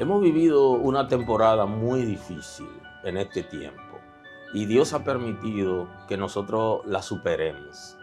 Hemos vivido una temporada muy difícil en este tiempo y Dios ha permitido que nosotros la superemos.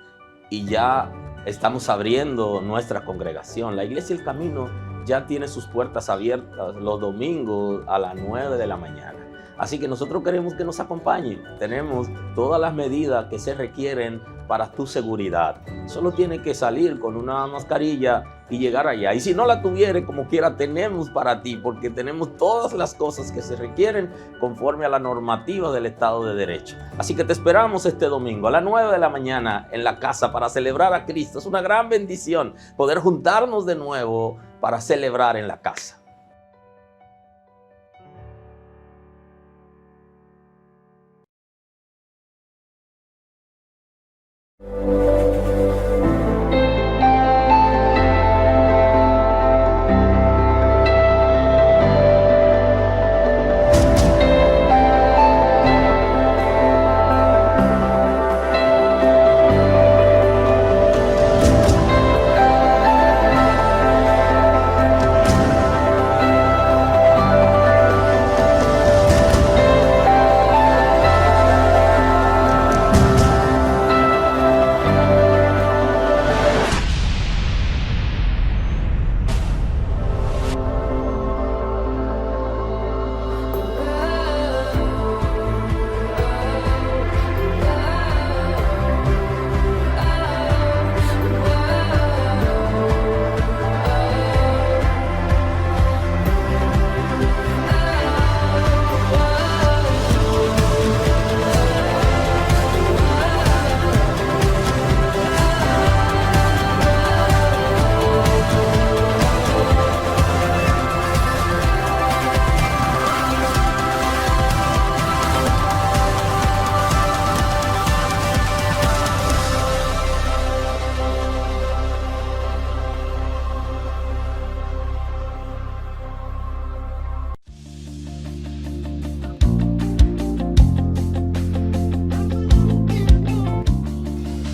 Y ya estamos abriendo nuestra congregación. La Iglesia El Camino ya tiene sus puertas abiertas los domingos a las 9 de la mañana. Así que nosotros queremos que nos acompañen. Tenemos todas las medidas que se requieren para tu seguridad. Solo tienes que salir con una mascarilla y llegar allá. Y si no la tuvieres, como quiera, tenemos para ti, porque tenemos todas las cosas que se requieren conforme a la normativa del Estado de Derecho. Así que te esperamos este domingo a las 9 de la mañana en la casa para celebrar a Cristo. Es una gran bendición poder juntarnos de nuevo para celebrar en la casa.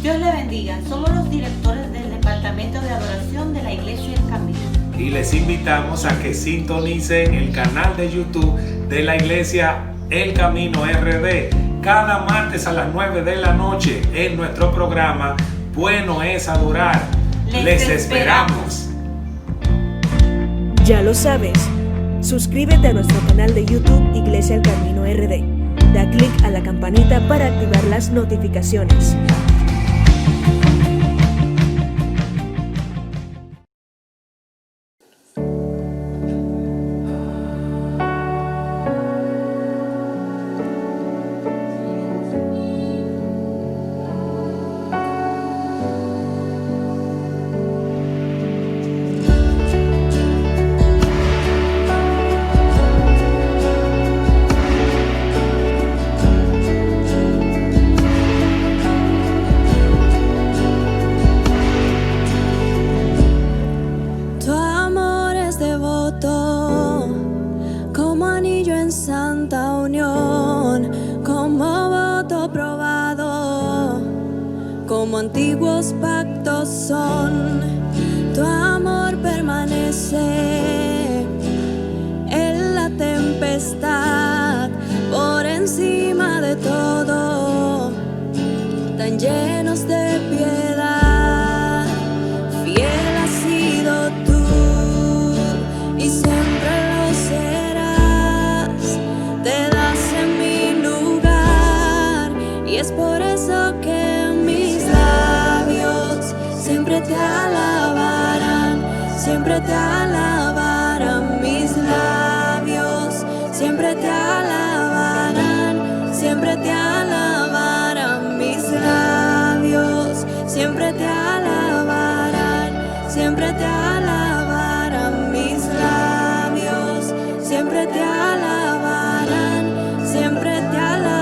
Dios le bendiga. Somos los directores del Departamento de Adoración de la Iglesia El Camino. Y les invitamos a que sintonicen el canal de YouTube de la Iglesia El Camino RD cada martes a las 9 de la noche en nuestro programa Bueno es Adorar. Les esperamos. Ya lo sabes, suscríbete a nuestro canal de YouTube Iglesia El Camino RD. Da clic a la campanita para activar las notificaciones. Como antiguos pactos son, tu amor permanece en la tempestad, por encima de todo, tan llenos de piedad. Fiel has sido tú y siempre lo serás. Te das en mi lugar y es por eso que siempre te alabarán, siempre te alabarán mis labios, siempre te alabarán, siempre te alabarán mis labios, siempre te alabarán, siempre te alabarán mis labios, siempre te alabarán, siempre te alabarán.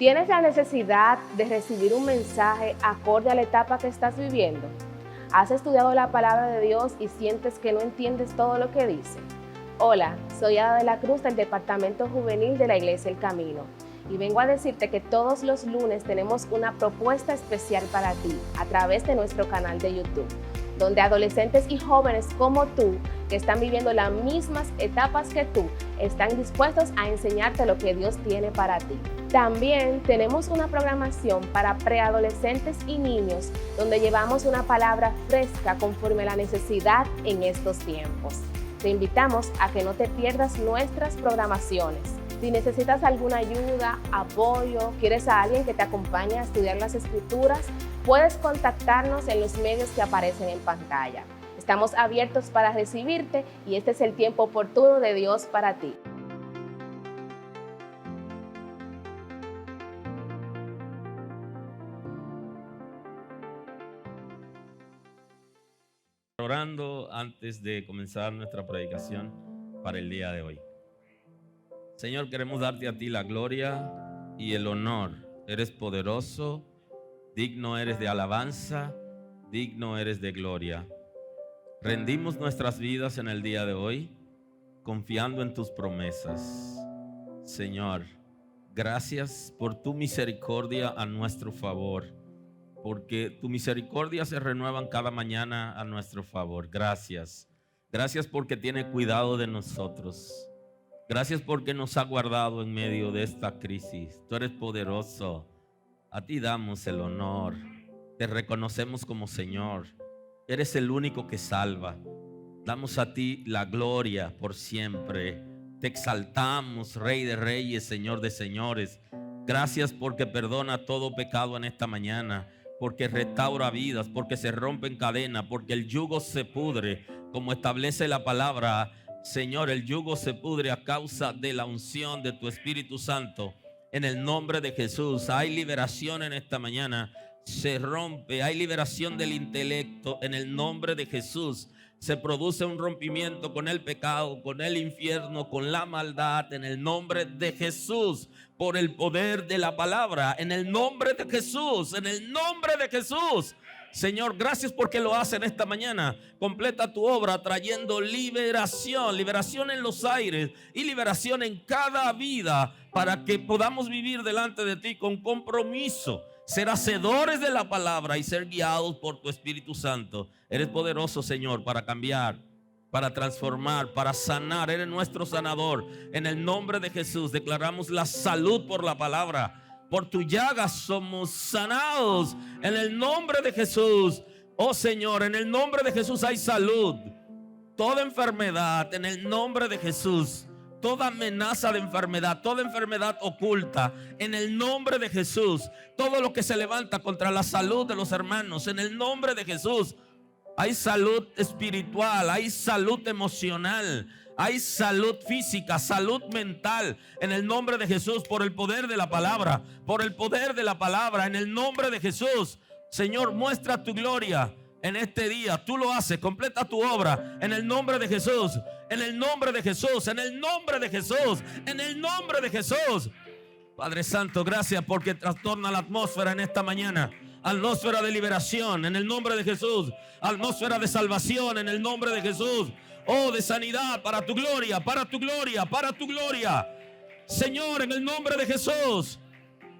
¿Tienes la necesidad de recibir un mensaje acorde a la etapa que estás viviendo? ¿Has estudiado la palabra de Dios y sientes que no entiendes todo lo que dice? Hola, soy Ada de la Cruz del Departamento Juvenil de la Iglesia El Camino y vengo a decirte que todos los lunes tenemos una propuesta especial para ti a través de nuestro canal de YouTube, donde adolescentes y jóvenes como tú, que están viviendo las mismas etapas que tú, están dispuestos a enseñarte lo que Dios tiene para ti. También tenemos una programación para preadolescentes y niños, donde llevamos una palabra fresca conforme a la necesidad en estos tiempos. Te invitamos a que no te pierdas nuestras programaciones. Si necesitas alguna ayuda, apoyo, quieres a alguien que te acompañe a estudiar las Escrituras, puedes contactarnos en los medios que aparecen en pantalla. Estamos abiertos para recibirte y este es el tiempo oportuno de Dios para ti. Orando antes de comenzar nuestra predicación para el día de hoy. Señor, queremos darte a ti la gloria y el honor. Eres poderoso, digno eres de alabanza, digno eres de gloria. Rendimos nuestras vidas en el día de hoy, confiando en tus promesas. Señor, gracias por tu misericordia a nuestro favor, porque tu misericordia se renuevan cada mañana a nuestro favor. Gracias. Gracias porque tiene cuidado de nosotros. Gracias porque nos ha guardado en medio de esta crisis. Tú eres poderoso. A ti damos el honor. Te reconocemos como Señor. Eres el único que salva. Damos a ti la gloria por siempre. Te exaltamos, Rey de Reyes, Señor de Señores. Gracias porque perdona todo pecado en esta mañana, porque restaura vidas, porque se rompen cadenas, porque el yugo se pudre, como establece la palabra. Señor, el yugo se pudre a causa de la unción de tu Espíritu Santo. En el nombre de Jesús hay liberación en esta mañana. Se rompe, hay liberación del intelecto. En el nombre de Jesús se produce un rompimiento con el pecado, con el infierno, con la maldad. En el nombre de Jesús, por el poder de la palabra. En el nombre de Jesús, en el nombre de Jesús. Señor, gracias porque lo hacen esta mañana. Completa tu obra trayendo liberación, liberación en los aires y liberación en cada vida, para que podamos vivir delante de ti con compromiso, ser hacedores de la palabra y ser guiados por tu Espíritu Santo. Eres poderoso, Señor, para cambiar, para transformar, para sanar. Eres nuestro sanador. En el nombre de Jesús declaramos la salud por la palabra. Por tu llaga somos sanados. En el nombre de Jesús. Oh Señor, en el nombre de Jesús hay salud. Toda enfermedad, en el nombre de Jesús. Toda amenaza de enfermedad, toda enfermedad oculta, en el nombre de Jesús. Todo lo que se levanta contra la salud de los hermanos, en el nombre de Jesús. Hay salud espiritual, hay salud emocional, hay salud física, salud mental, en el nombre de Jesús, por el poder de la palabra, por el poder de la palabra, en el nombre de Jesús. Señor, muestra tu gloria en este día. Tú lo haces, completa tu obra en el nombre de Jesús, en el nombre de Jesús, en el nombre de Jesús, en el nombre de Jesús. Padre Santo, gracias porque trastorna la atmósfera en esta mañana. Atmósfera de liberación en el nombre de Jesús. Atmósfera de salvación en el nombre de Jesús. Oh, de sanidad para tu gloria, para tu gloria, para tu gloria. Señor, en el nombre de Jesús.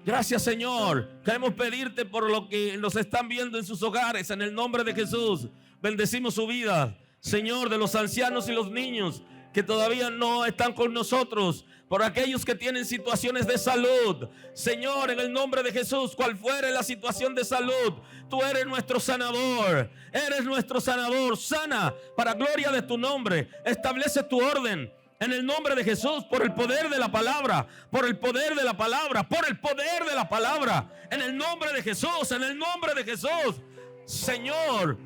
Gracias, Señor. Queremos pedirte por lo que nos están viendo en sus hogares. En el nombre de Jesús. Bendecimos su vida, Señor, de los ancianos y los niños que todavía no están con nosotros, por aquellos que tienen situaciones de salud. Señor, en el nombre de Jesús, cual fuere la situación de salud, tú eres nuestro sanador. Eres nuestro sanador. Sana para gloria de tu nombre. Establece tu orden en el nombre de Jesús, por el poder de la palabra, por el poder de la palabra, por el poder de la palabra, en el nombre de Jesús, en el nombre de Jesús. Señor,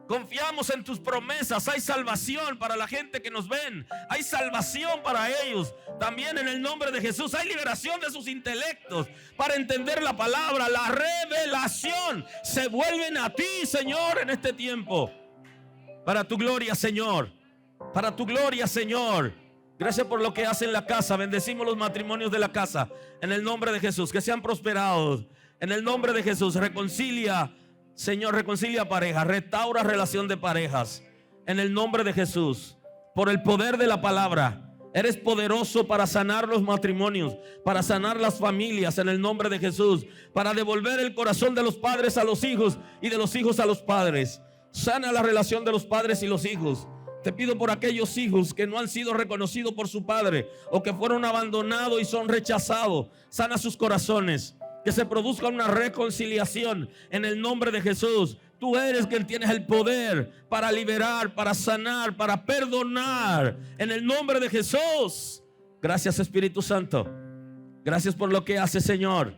confiamos en tus promesas. Hay salvación para la gente que nos ven. Hay salvación para ellos. También en el nombre de Jesús hay liberación de sus intelectos para entender la palabra. La revelación se vuelven a ti, Señor, en este tiempo. Para tu gloria, Señor. Para tu gloria, Señor. Gracias por lo que hace en la casa. Bendecimos los matrimonios de la casa en el nombre de Jesús, que sean prosperados en el nombre de Jesús. Reconcilia, Señor, reconcilia parejas, restaura relación de parejas en el nombre de Jesús. Por el poder de la palabra, eres poderoso para sanar los matrimonios, para sanar las familias en el nombre de Jesús, para devolver el corazón de los padres a los hijos y de los hijos a los padres. Sana la relación de los padres y los hijos. Te pido por aquellos hijos que no han sido reconocidos por su padre o que fueron abandonados y son rechazados. Sana sus corazones, que se produzca una reconciliación en el nombre de Jesús. Tú eres quien tienes el poder para liberar, para sanar, para perdonar en el nombre de Jesús. Gracias, Espíritu Santo. Gracias por lo que hace, Señor.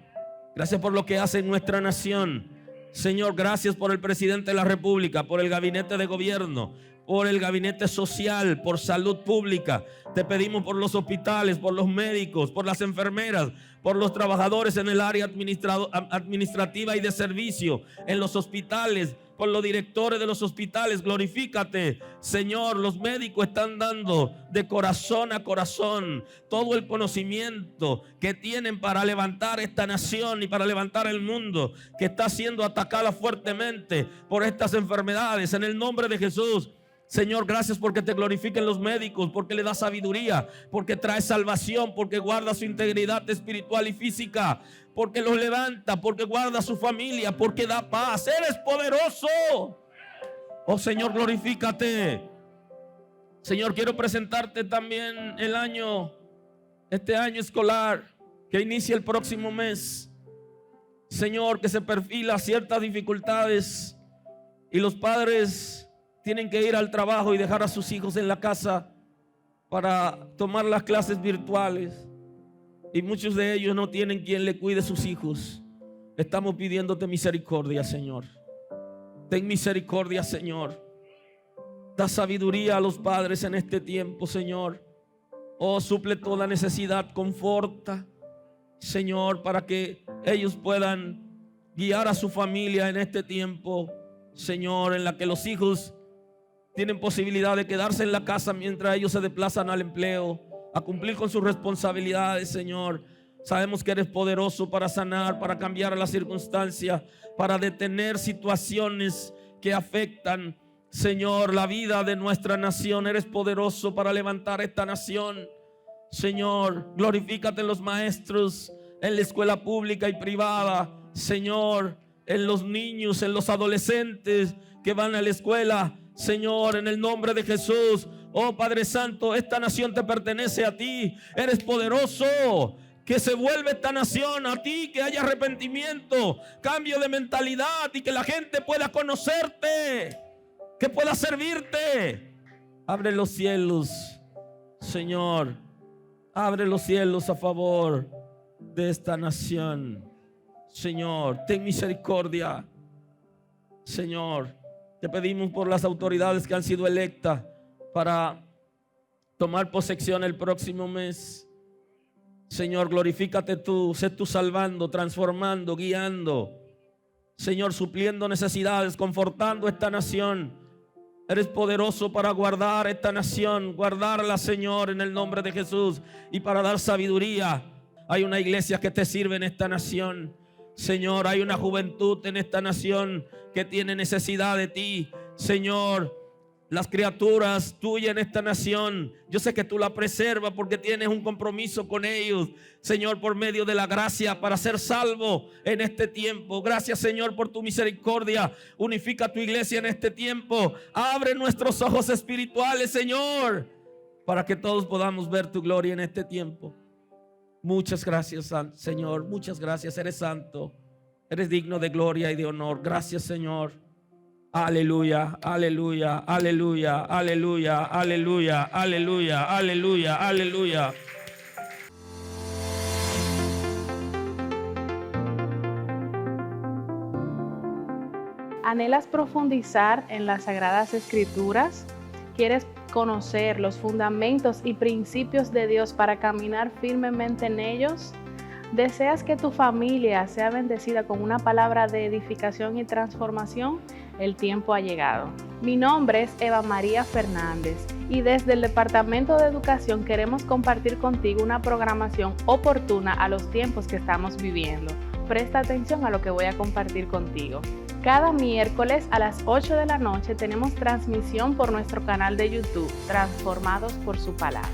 Gracias por lo que hace en nuestra nación. Señor, gracias por el presidente de la República, por el gabinete de gobierno, por el gabinete social, por salud pública. Te pedimos por los hospitales, por los médicos, por las enfermeras, por los trabajadores en el área administrativa y de servicio, en los hospitales, por los directores de los hospitales. Glorifícate, Señor. Los médicos están dando de corazón a corazón todo el conocimiento que tienen para levantar esta nación y para levantar el mundo, que está siendo atacada fuertemente por estas enfermedades. En el nombre de Jesús, Señor, gracias porque te glorifiquen los médicos, porque le das sabiduría, porque trae salvación, porque guarda su integridad espiritual y física, porque los levanta, porque guarda su familia, porque da paz. Eres poderoso. Oh Señor, glorifícate. Señor, quiero presentarte también este año escolar que inicia el próximo mes. Señor, que se perfila ciertas dificultades y los padres tienen que ir al trabajo y dejar a sus hijos en la casa para tomar las clases virtuales. Y muchos de ellos no tienen quien le cuide a sus hijos. Estamos pidiéndote misericordia, Señor. Ten misericordia, Señor. Da sabiduría a los padres en este tiempo, Señor. Oh, suple toda necesidad, conforta, Señor, para que ellos puedan guiar a su familia en este tiempo, Señor, en la que los hijos tienen posibilidad de quedarse en la casa mientras ellos se desplazan al empleo, a cumplir con sus responsabilidades, Señor. Sabemos que eres poderoso para sanar, para cambiar las circunstancias, para detener situaciones que afectan, Señor, la vida de nuestra nación. Eres poderoso para levantar esta nación. Señor, glorifícate en los maestros, en la escuela pública y privada, Señor, en los niños, en los adolescentes que van a la escuela, Señor, en el nombre de Jesús. Oh Padre Santo, esta nación te pertenece a ti. Eres poderoso. Que se vuelva esta nación a ti, que haya arrepentimiento, cambio de mentalidad y que la gente pueda conocerte, que pueda servirte. Abre los cielos, Señor. Abre los cielos a favor de esta nación. Señor, ten misericordia. Señor, te pedimos por las autoridades que han sido electas para tomar posesión el próximo mes. Señor, glorifícate tú, sé tú salvando, transformando, guiando. Señor, supliendo necesidades, confortando esta nación. Eres poderoso para guardar esta nación, guardarla, Señor, en el nombre de Jesús, y para dar sabiduría. Hay una iglesia que te sirve en esta nación. Señor, hay una juventud en esta nación que tiene necesidad de ti. Señor, las criaturas tuyas en esta nación, yo sé que tú la preservas porque tienes un compromiso con ellos, Señor, por medio de la gracia para ser salvo en este tiempo. Gracias, Señor, por tu misericordia. Unifica tu iglesia en este tiempo. Abre nuestros ojos espirituales, Señor, para que todos podamos ver tu gloria en este tiempo. Muchas gracias, Señor. Muchas gracias. Eres santo. Eres digno de gloria y de honor. Gracias, Señor. Aleluya, aleluya, aleluya, aleluya, aleluya, aleluya, aleluya, aleluya. ¿Anhelas profundizar en las Sagradas Escrituras? ¿Quieres conocer los fundamentos y principios de Dios para caminar firmemente en ellos? ¿Deseas que tu familia sea bendecida con una palabra de edificación y transformación? El tiempo ha llegado. Mi nombre es Eva María Fernández y desde el Departamento de Educación queremos compartir contigo una programación oportuna a los tiempos que estamos viviendo. Presta atención a lo que voy a compartir contigo. Cada miércoles a las 8 de la noche tenemos transmisión por nuestro canal de YouTube, Transformados por su Palabra.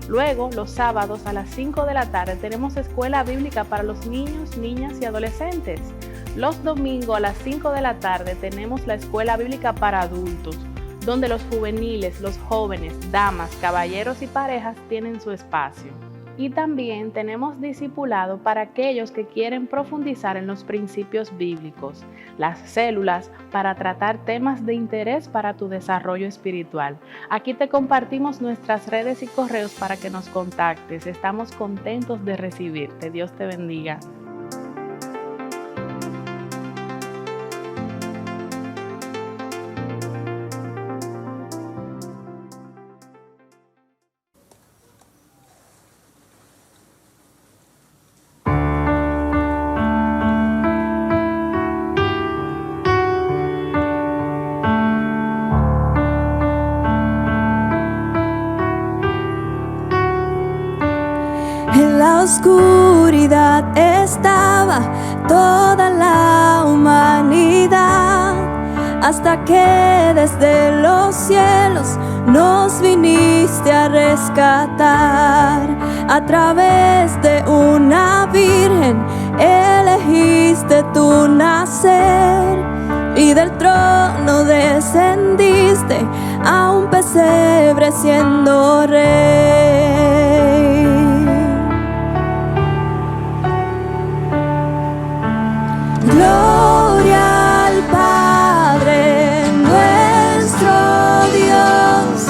Luego, los sábados a las 5 de la tarde tenemos escuela bíblica para los niños, niñas y adolescentes. Los domingos a las 5 de la tarde tenemos la escuela bíblica para adultos, donde los juveniles, los jóvenes, damas, caballeros y parejas tienen su espacio. Y también tenemos discipulado para aquellos que quieren profundizar en los principios bíblicos, las células para tratar temas de interés para tu desarrollo espiritual. Aquí te compartimos nuestras redes y correos para que nos contactes. Estamos contentos de recibirte. Dios te bendiga. En la oscuridad estaba toda la humanidad, hasta que desde los cielos nos viniste a rescatar. A través de una virgen elegiste tu nacer, y del trono descendiste a un pesebre siendo rey. Gloria al Padre nuestro Dios,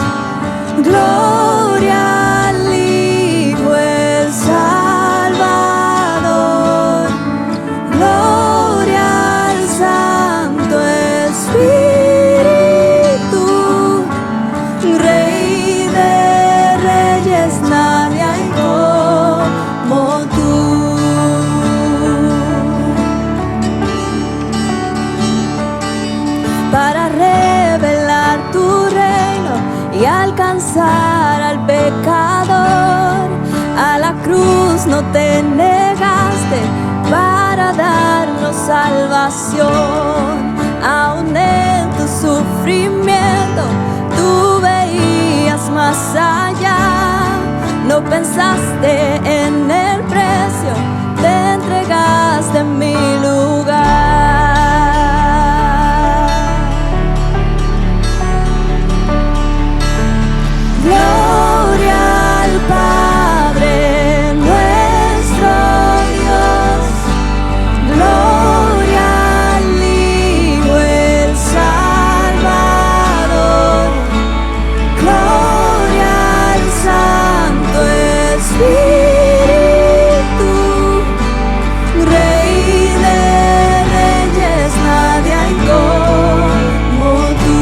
gloria al Hijo el Salvador, gloria al Santo Espíritu, Rey de Reyes, nadie hay como tú. Para revelar tu reino y alcanzar al pecador, a la cruz no te negaste para darnos salvación. Aún en tu sufrimiento tú veías más allá, no pensaste en el precio, te entregaste en mi lugar. Gloria al Padre nuestro Dios, gloria al Hijo el Salvador, gloria al Santo Espíritu, Rey de Reyes, nadie hay como tú.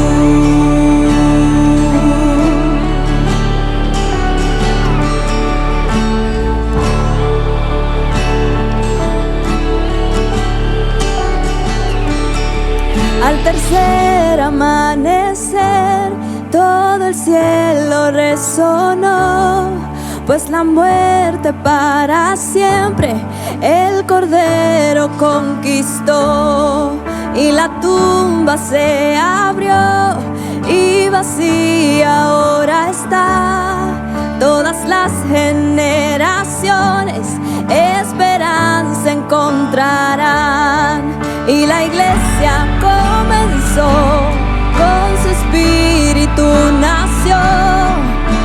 Al tercer amanecer, todo el cielo resonó, pues la muerte para siempre el Cordero conquistó. Y la tumba se abrió y vacía ahora está. Todas las generaciones esperanza encontrarán. Y la iglesia comenzó, con su espíritu nació.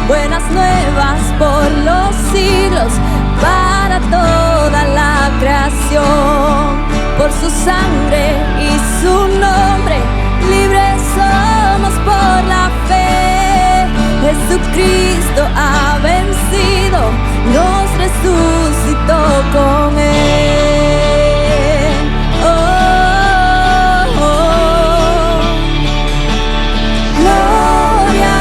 Buenas nuevas por los siglos, para toda la creación. Por su sangre y su nombre, libres somos por la fe. Jesucristo ha vencido, nos resucitó con él. Gloria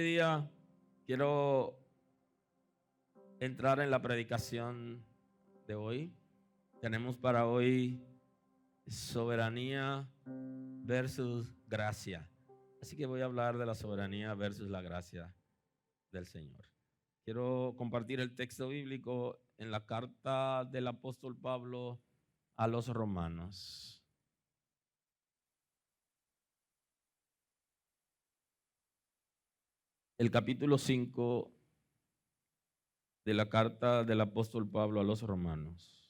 día quiero entrar en la predicación de hoy. Tenemos para hoy soberanía versus gracia. Así que voy a hablar de la soberanía versus la gracia del Señor. Quiero compartir el texto bíblico en la carta del apóstol Pablo a los romanos. El capítulo 5 de la carta del apóstol Pablo a los romanos.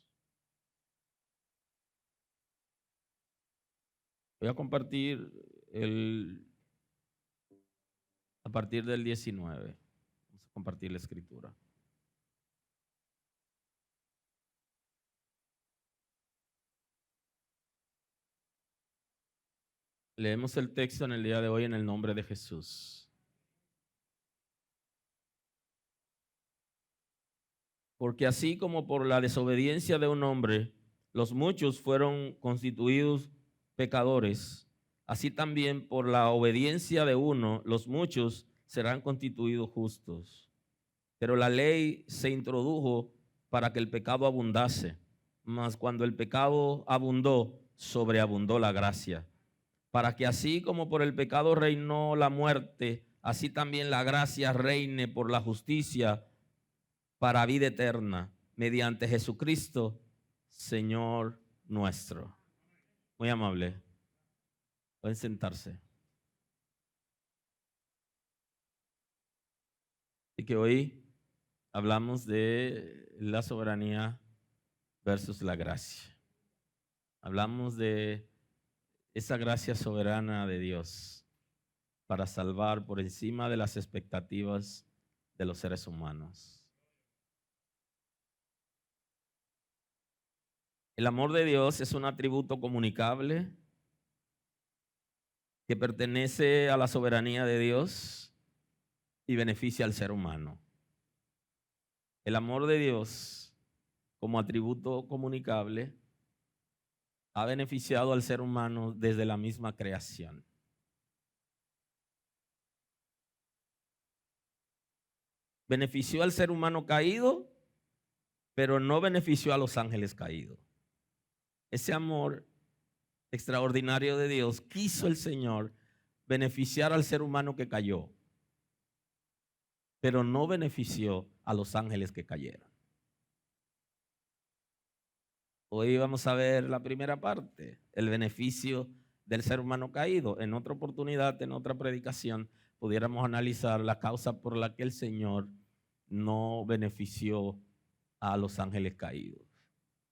Voy a compartir a partir del 19. Vamos a compartir la escritura. Leemos el texto en el día de hoy en el nombre de Jesús. Porque así como por la desobediencia de un hombre, los muchos fueron constituidos pecadores, así también por la obediencia de uno, los muchos serán constituidos justos. Pero la ley se introdujo para que el pecado abundase, mas cuando el pecado abundó, sobreabundó la gracia. Para que así como por el pecado reinó la muerte, así también la gracia reine por la justicia para vida eterna, mediante Jesucristo, Señor nuestro. Muy amable. Pueden sentarse. Y que hoy hablamos de la soberanía versus la gracia. Hablamos de esa gracia soberana de Dios para salvar por encima de las expectativas de los seres humanos. El amor de Dios es un atributo comunicable que pertenece a la soberanía de Dios y beneficia al ser humano. El amor de Dios como atributo comunicable ha beneficiado al ser humano desde la misma creación. Benefició al ser humano caído, pero no benefició a los ángeles caídos. Ese amor extraordinario de Dios quiso el Señor beneficiar al ser humano que cayó, pero no benefició a los ángeles que cayeron. Hoy vamos a ver la primera parte, el beneficio del ser humano caído. En otra oportunidad, en otra predicación, pudiéramos analizar la causa por la que el Señor no benefició a los ángeles caídos.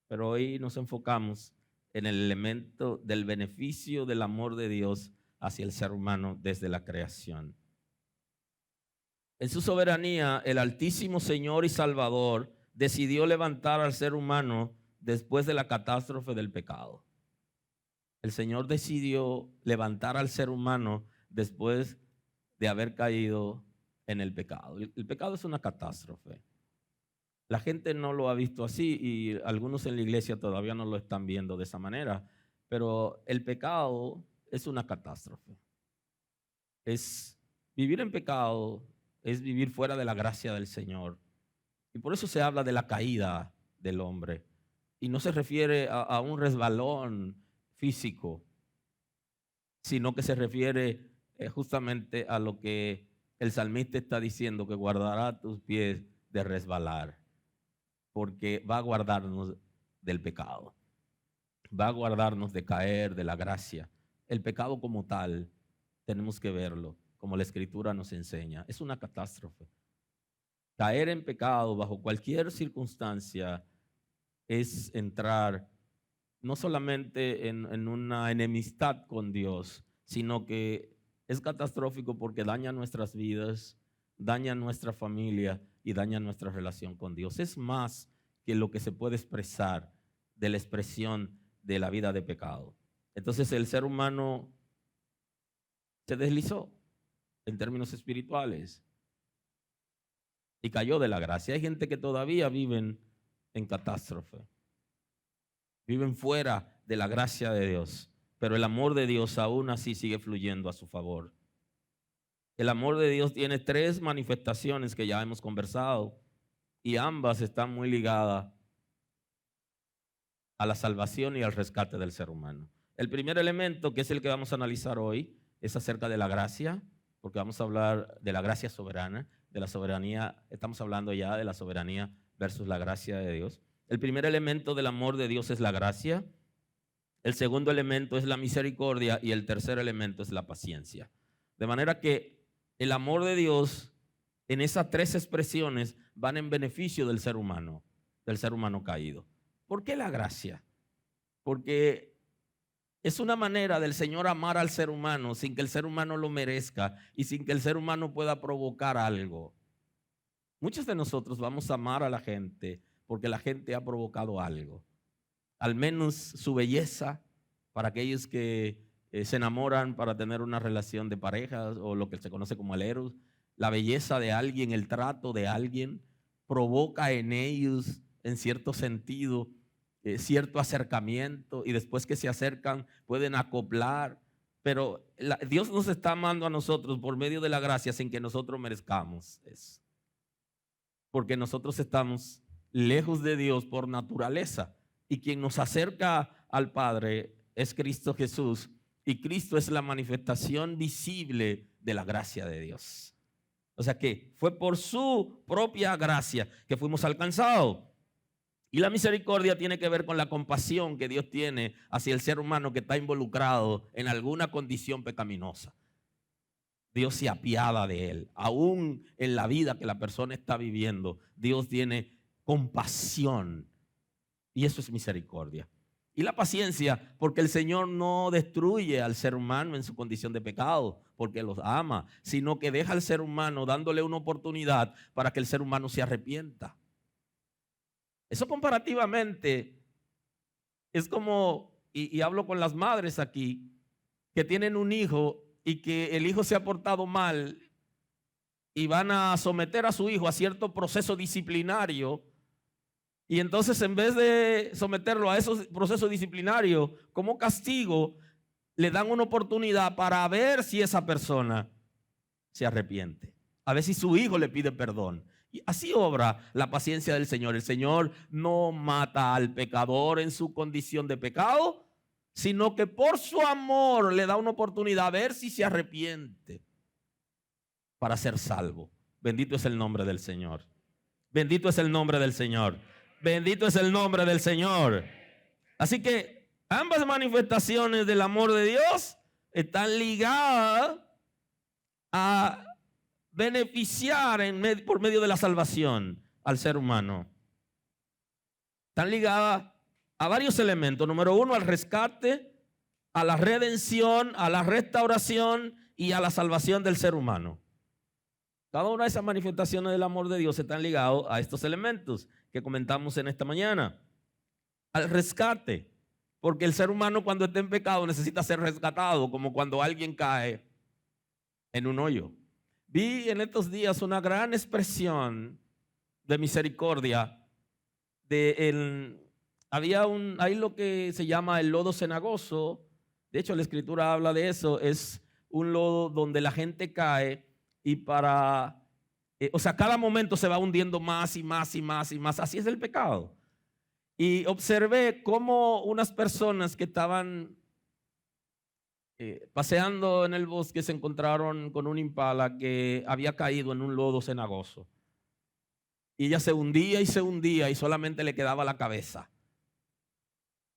Pero hoy nos enfocamos en el elemento del beneficio del amor de Dios hacia el ser humano desde la creación. En su soberanía, el Altísimo Señor y Salvador decidió levantar al ser humano después de la catástrofe del pecado. El Señor decidió levantar al ser humano después de haber caído en el pecado. El pecado es una catástrofe. La gente no lo ha visto así y algunos en la iglesia todavía no lo están viendo de esa manera, pero el pecado es una catástrofe. Vivir en pecado es vivir fuera de la gracia del Señor. Y por eso se habla de la caída del hombre. Y no se refiere a un resbalón físico, sino que se refiere justamente a lo que el salmista está diciendo, que guardará tus pies de resbalar. Porque va a guardarnos del pecado, va a guardarnos de caer de la gracia. El pecado como tal, tenemos que verlo, como la Escritura nos enseña. Es una catástrofe. Caer en pecado bajo cualquier circunstancia es entrar no solamente en una enemistad con Dios, sino que es catastrófico porque daña nuestras vidas, daña nuestra familia y daña nuestra relación con Dios. Es más que lo que se puede expresar de la expresión de la vida de pecado. Entonces el ser humano se deslizó en términos espirituales y cayó de la gracia. Hay gente que todavía viven en catástrofe, viven fuera de la gracia de Dios, pero el amor de Dios aún así sigue fluyendo a su favor. el amor de Dios tiene 3 manifestaciones que ya hemos conversado y ambas están muy ligadas a la salvación y al rescate del ser humano. El primer elemento, que es el que vamos a analizar hoy, es acerca de la gracia, porque vamos a hablar de la gracia soberana, de la soberanía. Estamos hablando ya de la soberanía versus la gracia de Dios. El primer elemento del amor de Dios es la gracia. El segundo elemento es la misericordia y el tercer elemento es la paciencia. De manera que el amor de Dios en esas 3 expresiones van en beneficio del ser humano caído. ¿Por qué la gracia? Porque es una manera del Señor amar al ser humano sin que el ser humano lo merezca y sin que el ser humano pueda provocar algo. Muchos de nosotros vamos a amar a la gente porque la gente ha provocado algo. Al menos su belleza, para aquellos que se enamoran para tener una relación de pareja o lo que se conoce como el eros. La belleza de alguien, el trato de alguien provoca en ellos, en cierto sentido, cierto acercamiento, y después que se acercan pueden acoplar. Pero Dios nos está amando a nosotros por medio de la gracia sin que nosotros merezcamos eso. Porque nosotros estamos lejos de Dios por naturaleza. Y quien nos acerca al Padre es Cristo Jesús. Y Cristo es la manifestación visible de la gracia de Dios. O sea que fue por su propia gracia que fuimos alcanzados. Y la misericordia tiene que ver con la compasión que Dios tiene hacia el ser humano que está involucrado en alguna condición pecaminosa. Dios se apiada de él. Aún en la vida que la persona está viviendo, Dios tiene compasión. Y eso es misericordia. Y la paciencia, porque el Señor no destruye al ser humano en su condición de pecado, porque los ama, sino que deja al ser humano dándole una oportunidad para que el ser humano se arrepienta. Eso comparativamente es como, y hablo con las madres aquí, que tienen un hijo y que el hijo se ha portado mal y van a someter a su hijo a cierto proceso disciplinario. Y entonces, en vez de someterlo a esos procesos disciplinarios como castigo, le dan una oportunidad para ver si esa persona se arrepiente, a ver si su hijo le pide perdón. Y así obra la paciencia del Señor. El Señor no mata al pecador en su condición de pecado, sino que por su amor le da una oportunidad a ver si se arrepiente para ser salvo. Bendito es el nombre del Señor. Bendito es el nombre del Señor. Bendito es el nombre del Señor. Así que ambas manifestaciones del amor de Dios están ligadas a beneficiar por medio de la salvación al ser humano. Están ligadas a varios elementos. Número 1, al rescate, a la redención, a la restauración y a la salvación del ser humano. Cada una de esas manifestaciones del amor de Dios están ligadas a estos elementos que comentamos en esta mañana. Al rescate, porque el ser humano cuando está en pecado necesita ser rescatado, como cuando alguien cae en un hoyo. Vi en estos días una gran expresión de misericordia. Hay lo que se llama el lodo cenagoso. De hecho, la Escritura habla de eso. Es un lodo donde la gente cae y cada momento se va hundiendo más y más y más y más. Así es el pecado. Y observé cómo unas personas que estaban paseando en el bosque se encontraron con un impala que había caído en un lodo cenagoso. Y ella se hundía y solamente le quedaba la cabeza.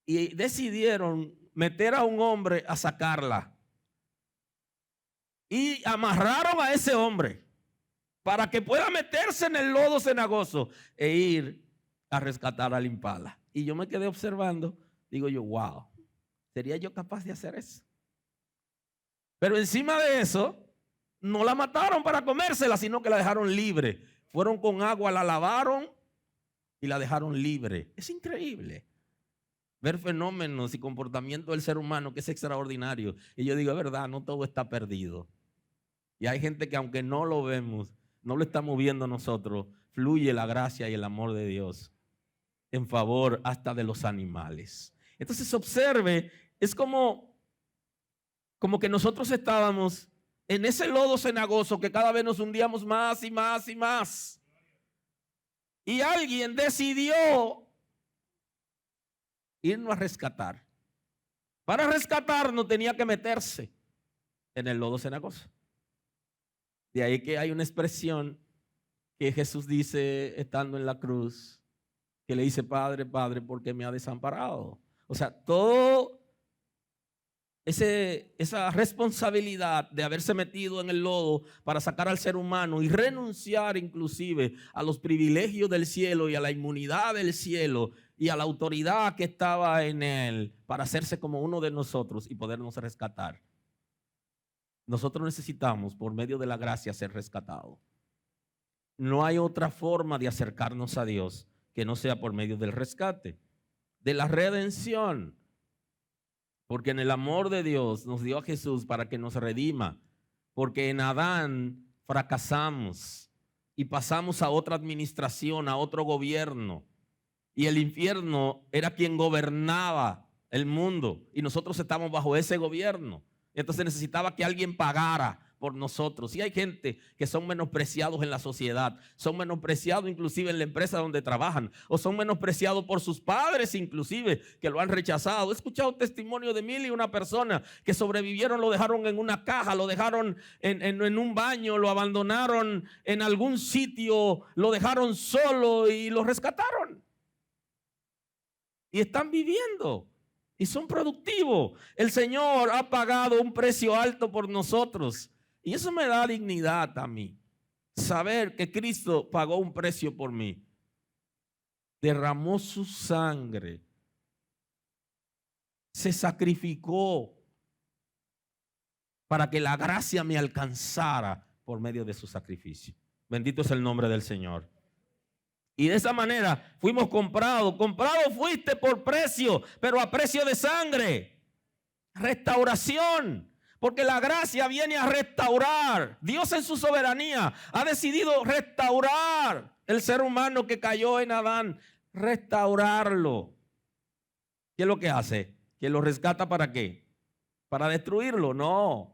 Y decidieron meter a un hombre a sacarla. Y amarraron a ese hombre para que pueda meterse en el lodo cenagoso e ir a rescatar al impala. Y yo me quedé observando, digo yo, wow, ¿sería yo capaz de hacer eso? Pero encima de eso, no la mataron para comérsela, sino que la dejaron libre. Fueron con agua, la lavaron y la dejaron libre. Es increíble ver fenómenos y comportamiento del ser humano que es extraordinario. Y yo digo, es verdad, no todo está perdido. Y hay gente que aunque no lo vemos, no lo estamos viendo nosotros, fluye la gracia y el amor de Dios en favor hasta de los animales. Entonces observe, es como que nosotros estábamos en ese lodo cenagoso que cada vez nos hundíamos más y más y más. Y alguien decidió irnos a rescatar. Para rescatarnos tenía que meterse en el lodo cenagoso. De ahí que hay una expresión que Jesús dice estando en la cruz, que le dice: Padre, Padre, ¿por qué me ha desamparado? O sea, todo esa responsabilidad de haberse metido en el lodo para sacar al ser humano y renunciar inclusive a los privilegios del cielo y a la inmunidad del cielo y a la autoridad que estaba en él para hacerse como uno de nosotros y podernos rescatar. Nosotros necesitamos, por medio de la gracia, ser rescatados. No hay otra forma de acercarnos a Dios que no sea por medio del rescate, de la redención. Porque en el amor de Dios nos dio a Jesús para que nos redima. Porque en Adán fracasamos y pasamos a otra administración, a otro gobierno. Y el infierno era quien gobernaba el mundo y nosotros estamos bajo ese gobierno. Entonces necesitaba que alguien pagara por nosotros. Y hay gente que son menospreciados en la sociedad, son menospreciados inclusive en la empresa donde trabajan, o son menospreciados por sus padres inclusive, que lo han rechazado. He escuchado testimonio de 1001 personas que sobrevivieron, lo dejaron en una caja, lo dejaron en un baño, lo abandonaron en algún sitio, lo dejaron solo y lo rescataron. Y están viviendo. Y son productivos. El Señor ha pagado un precio alto por nosotros. Y eso me da dignidad a mí. Saber que Cristo pagó un precio por mí. Derramó su sangre. Se sacrificó para que la gracia me alcanzara por medio de su sacrificio. Bendito es el nombre del Señor. Y de esa manera fuimos comprados. Comprado fuiste por precio, pero a precio de sangre. Restauración. Porque la gracia viene a restaurar. Dios en su soberanía ha decidido restaurar el ser humano que cayó en Adán. Restaurarlo. ¿Qué es lo que hace? ¿Que lo rescata para qué? ¿Para destruirlo? No.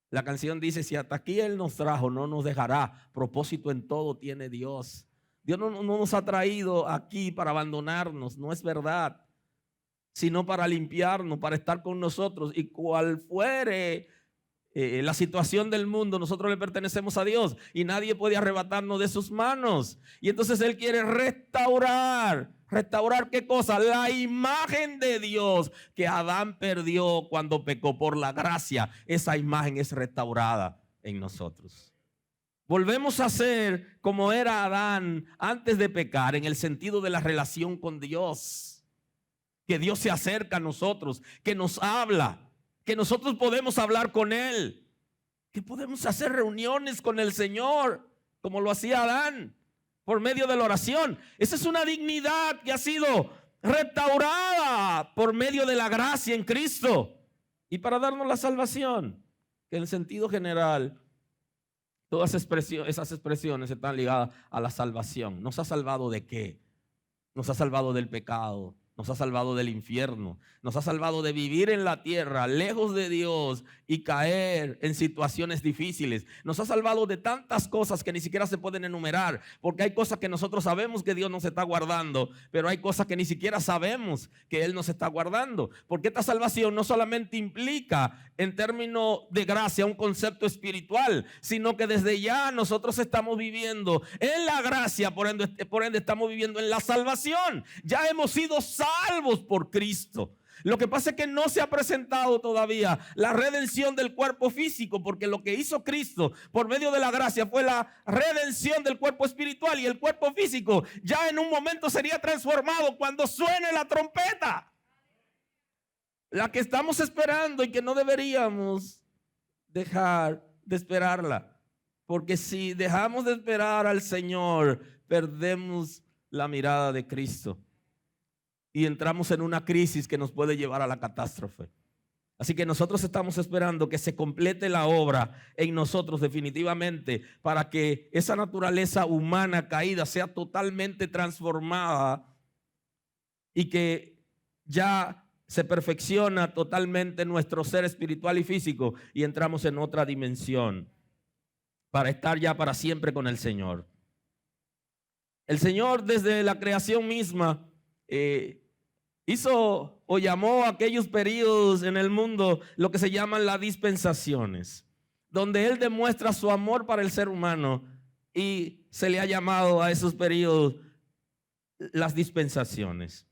La canción dice: si hasta aquí Él nos trajo, no nos dejará. Propósito en todo tiene Dios. Dios no nos ha traído aquí para abandonarnos, no es verdad, sino para limpiarnos, para estar con nosotros. Y cual fuere la situación del mundo, nosotros le pertenecemos a Dios y nadie puede arrebatarnos de sus manos. Y entonces Él quiere restaurar. ¿Restaurar qué cosa? La imagen de Dios que Adán perdió cuando pecó. Por la gracia, esa imagen es restaurada en nosotros. Volvemos a ser como era Adán antes de pecar, en el sentido de la relación con Dios. Que Dios se acerca a nosotros, que nos habla, que nosotros podemos hablar con Él, que podemos hacer reuniones con el Señor, como lo hacía Adán, por medio de la oración. Esa es una dignidad que ha sido restaurada por medio de la gracia en Cristo. Y para darnos la salvación, que en el sentido general, todas esas expresiones están ligadas a la salvación. ¿Nos ha salvado de qué? Nos ha salvado del pecado, nos ha salvado del infierno, nos ha salvado de vivir en la tierra, lejos de Dios y caer en situaciones difíciles. Nos ha salvado de tantas cosas que ni siquiera se pueden enumerar, porque hay cosas que nosotros sabemos que Dios nos está guardando, pero hay cosas que ni siquiera sabemos que Él nos está guardando. Porque esta salvación no solamente implica en términos de gracia un concepto espiritual, sino que desde ya nosotros estamos viviendo en la gracia, por ende estamos viviendo en la salvación. Ya hemos sido salvos por Cristo. Lo que pasa es que no se ha presentado todavía la redención del cuerpo físico, porque lo que hizo Cristo por medio de la gracia fue la redención del cuerpo espiritual, y el cuerpo físico ya en un momento sería transformado cuando suene la trompeta, la que estamos esperando y que no deberíamos dejar de esperarla, porque si dejamos de esperar al Señor, perdemos la mirada de Cristo y entramos en una crisis que nos puede llevar a la catástrofe. Así que nosotros estamos esperando que se complete la obra en nosotros definitivamente, para que esa naturaleza humana caída sea totalmente transformada y que ya se perfecciona totalmente nuestro ser espiritual y físico y entramos en otra dimensión para estar ya para siempre con el Señor. El Señor desde la creación misma hizo o llamó a aquellos periodos en el mundo lo que se llaman las dispensaciones, donde Él demuestra su amor para el ser humano y se le ha llamado a esos periodos las dispensaciones,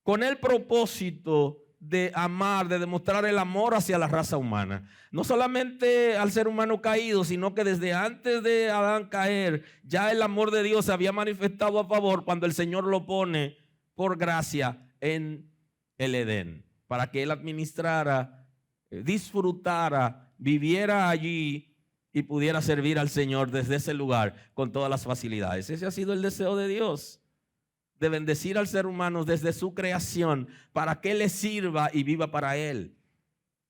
con el propósito de amar, de demostrar el amor hacia la raza humana. No solamente al ser humano caído, sino que desde antes de Adán caer, ya el amor de Dios se había manifestado a favor cuando el Señor lo pone por gracia en el Edén, para que Él administrara, disfrutara, viviera allí y pudiera servir al Señor desde ese lugar con todas las facilidades. Ese ha sido el deseo de Dios, de bendecir al ser humano desde su creación para que le sirva y viva para Él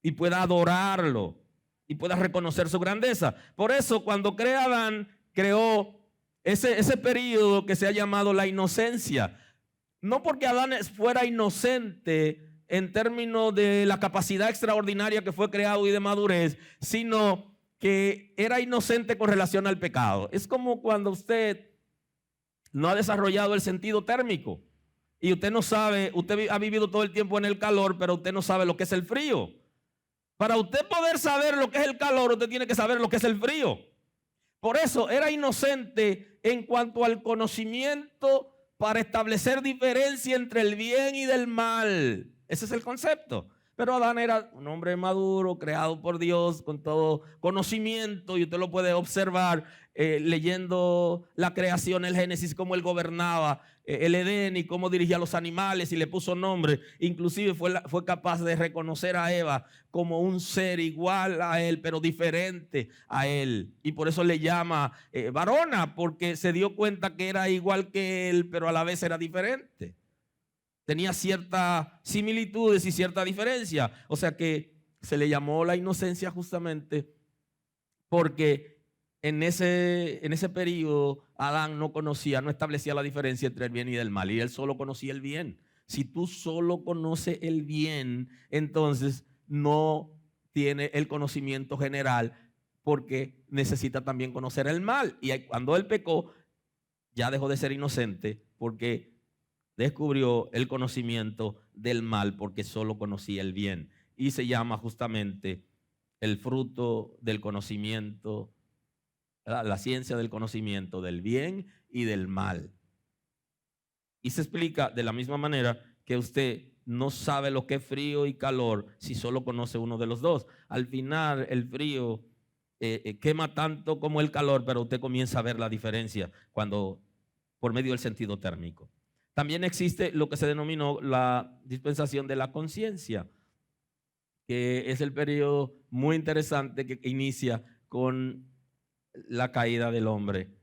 y pueda adorarlo y pueda reconocer su grandeza. Por eso cuando crea Adán, creó ese periodo que se ha llamado la inocencia. No porque Adán fuera inocente en términos de la capacidad extraordinaria que fue creado y de madurez, sino que era inocente con relación al pecado. Es como cuando usted no ha desarrollado el sentido térmico y usted no sabe, usted ha vivido todo el tiempo en el calor, pero usted no sabe lo que es el frío. Para usted poder saber lo que es el calor, usted tiene que saber lo que es el frío. Por eso era inocente en cuanto al conocimiento para establecer diferencia entre el bien y del mal. Ese es el concepto. Pero Adán era un hombre maduro, creado por Dios, con todo conocimiento, y usted lo puede observar leyendo la creación, el Génesis, cómo él gobernaba el Edén y cómo dirigía a los animales y le puso nombre. Inclusive fue capaz de reconocer a Eva como un ser igual a él, pero diferente a él. Y por eso le llama varona, porque se dio cuenta que era igual que él, pero a la vez era diferente. Tenía ciertas similitudes y cierta diferencia. O sea que se le llamó la inocencia justamente porque en ese periodo Adán no conocía, no establecía la diferencia entre el bien y el mal. Y él solo conocía el bien. Si tú solo conoces el bien, entonces no tiene el conocimiento general porque necesita también conocer el mal. Y cuando él pecó, ya dejó de ser inocente porque descubrió el conocimiento del mal porque solo conocía el bien. Y se llama justamente el fruto del conocimiento, la ciencia del conocimiento del bien y del mal. Y se explica de la misma manera que usted no sabe lo que es frío y calor si solo conoce uno de los dos. Al final el frío quema tanto como el calor, pero usted comienza a ver la diferencia cuando por medio del sentido térmico. También existe lo que se denominó la dispensación de la conciencia, que es el periodo muy interesante que inicia con la caída del hombre.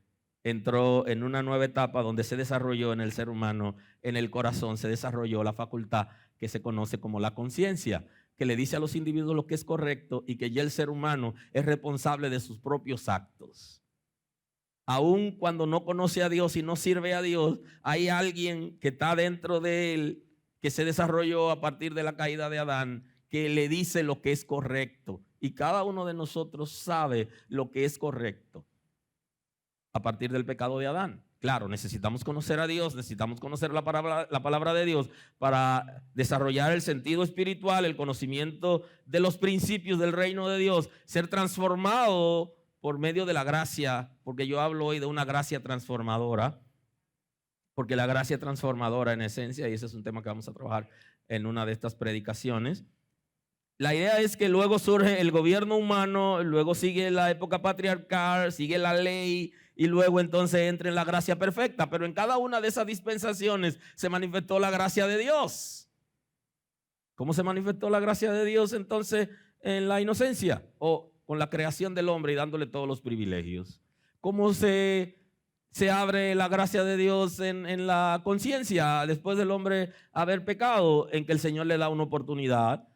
Entró en una nueva etapa donde se desarrolló en el ser humano, en el corazón, se desarrolló la facultad que se conoce como la conciencia, que le dice a los individuos lo que es correcto y que ya el ser humano es responsable de sus propios actos. Aun cuando no conoce a Dios y no sirve a Dios, hay alguien que está dentro de él, que se desarrolló a partir de la caída de Adán, que le dice lo que es correcto. Y cada uno de nosotros sabe lo que es correcto a partir del pecado de Adán. Claro, necesitamos conocer a Dios, necesitamos conocer la palabra de Dios para desarrollar el sentido espiritual, el conocimiento de los principios del reino de Dios, ser transformado por medio de la gracia, porque yo hablo hoy de una gracia transformadora, porque la gracia transformadora en esencia, y ese es un tema que vamos a trabajar en una de estas predicaciones, la idea es que luego surge el gobierno humano, luego sigue la época patriarcal, sigue la ley, y luego entonces entra en la gracia perfecta, pero en cada una de esas dispensaciones se manifestó la gracia de Dios. ¿Cómo se manifestó la gracia de Dios entonces en la inocencia? O con la creación del hombre y dándole todos los privilegios. ¿Cómo se abre la gracia de Dios en la conciencia después del hombre haber pecado? En que el Señor le da una oportunidad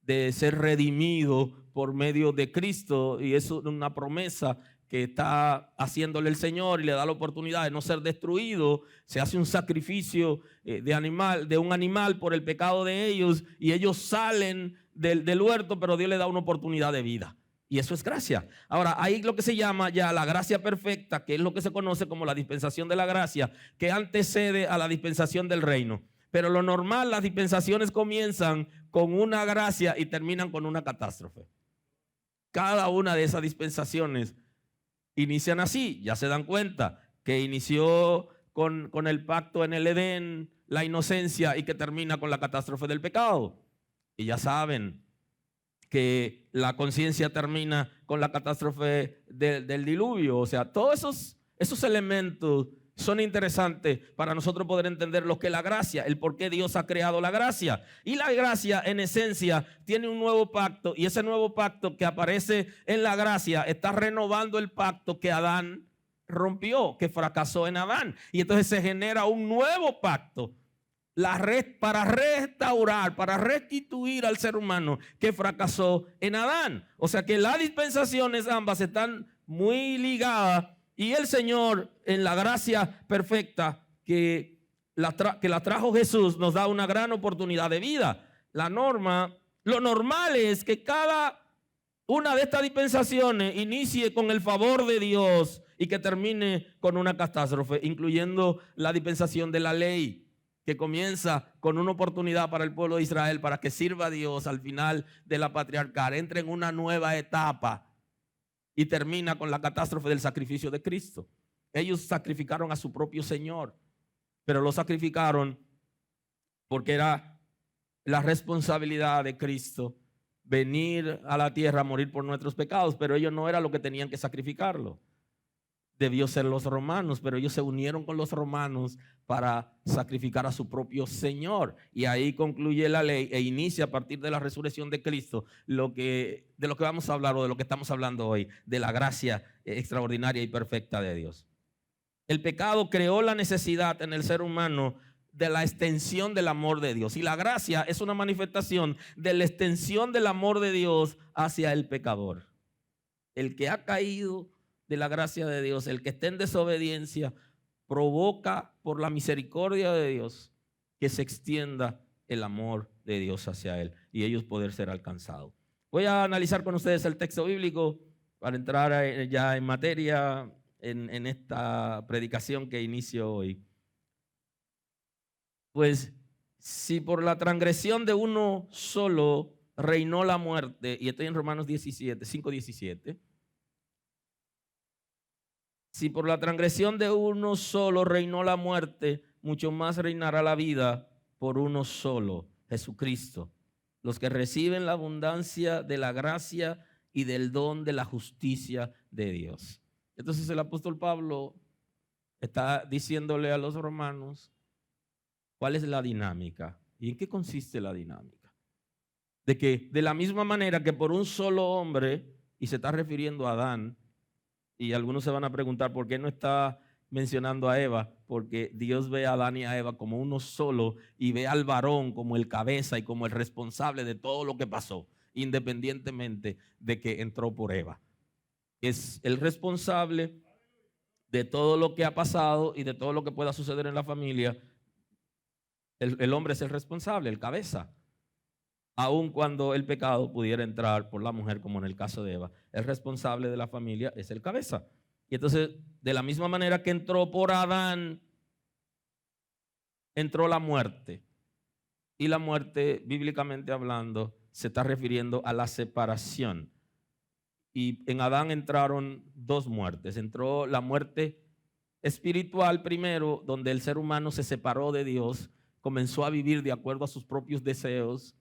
de ser redimido por medio de Cristo, y es una promesa que está haciéndole el Señor y le da la oportunidad de no ser destruido, se hace un sacrificio de un animal por el pecado de ellos y ellos salen del huerto, pero Dios le da una oportunidad de vida. Y eso es gracia. Ahora, hay lo que se llama ya la gracia perfecta, que es lo que se conoce como la dispensación de la gracia, que antecede a la dispensación del reino. Pero lo normal, las dispensaciones comienzan con una gracia y terminan con una catástrofe. Cada una de esas dispensaciones inician así. Ya se dan cuenta que inició con el pacto en el Edén, la inocencia, y que termina con la catástrofe del pecado. Y ya saben que la conciencia termina con la catástrofe del diluvio. O sea, todos esos elementos son interesantes para nosotros poder entender lo que es la gracia, el por qué Dios ha creado la gracia. Y la gracia, en esencia, tiene un nuevo pacto, y ese nuevo pacto que aparece en la gracia está renovando el pacto que Adán rompió, que fracasó en Adán. Y entonces se genera un nuevo pacto para restaurar, para restituir al ser humano que fracasó en Adán. O sea que las dispensaciones ambas están muy ligadas, y el Señor, en la gracia perfecta que la trajo Jesús, nos da una gran oportunidad de vida. Lo normal es que cada una de estas dispensaciones inicie con el favor de Dios y que termine con una catástrofe, incluyendo la dispensación de la ley, que comienza con una oportunidad para el pueblo de Israel para que sirva a Dios al final de la patriarcal, entre en una nueva etapa y termina con la catástrofe del sacrificio de Cristo. Ellos sacrificaron a su propio Señor, pero lo sacrificaron porque era la responsabilidad de Cristo venir a la tierra a morir por nuestros pecados, pero ellos no era lo que tenían que sacrificarlo. Debió ser los romanos, pero ellos se unieron con los romanos para sacrificar a su propio Señor. Y ahí concluye la ley e inicia a partir de la resurrección de Cristo de lo que vamos a hablar, o de lo que estamos hablando hoy, de la gracia extraordinaria y perfecta de Dios. El pecado creó la necesidad en el ser humano de la extensión del amor de Dios. Y la gracia es una manifestación de la extensión del amor de Dios hacia el pecador. El que ha caído de la gracia de Dios, el que esté en desobediencia, provoca por la misericordia de Dios que se extienda el amor de Dios hacia él y ellos poder ser alcanzados. Voy a analizar con ustedes el texto bíblico para entrar ya en materia en esta predicación que inicio hoy. Pues si por la transgresión de uno solo reinó la muerte, y estoy en Romanos 5:17, si por la transgresión de uno solo reinó la muerte, mucho más reinará la vida por uno solo, Jesucristo. Los que reciben la abundancia de la gracia y del don de la justicia de Dios. Entonces el apóstol Pablo está diciéndole a los romanos cuál es la dinámica y en qué consiste la dinámica. De que de la misma manera que por un solo hombre, y se está refiriendo a Adán, y algunos se van a preguntar por qué no está mencionando a Eva, porque Dios ve a Adán y a Eva como uno solo y ve al varón como el cabeza y como el responsable de todo lo que pasó, independientemente de que entró por Eva. Es el responsable de todo lo que ha pasado y de todo lo que pueda suceder en la familia. El hombre es el responsable, el cabeza. Aun cuando el pecado pudiera entrar por la mujer, como en el caso de Eva, el responsable de la familia es el cabeza. Y entonces, de la misma manera que entró por Adán, entró la muerte. Y la muerte, bíblicamente hablando, se está refiriendo a la separación. Y en Adán entraron dos muertes. Entró la muerte espiritual primero, donde el ser humano se separó de Dios, comenzó a vivir de acuerdo a sus propios deseos,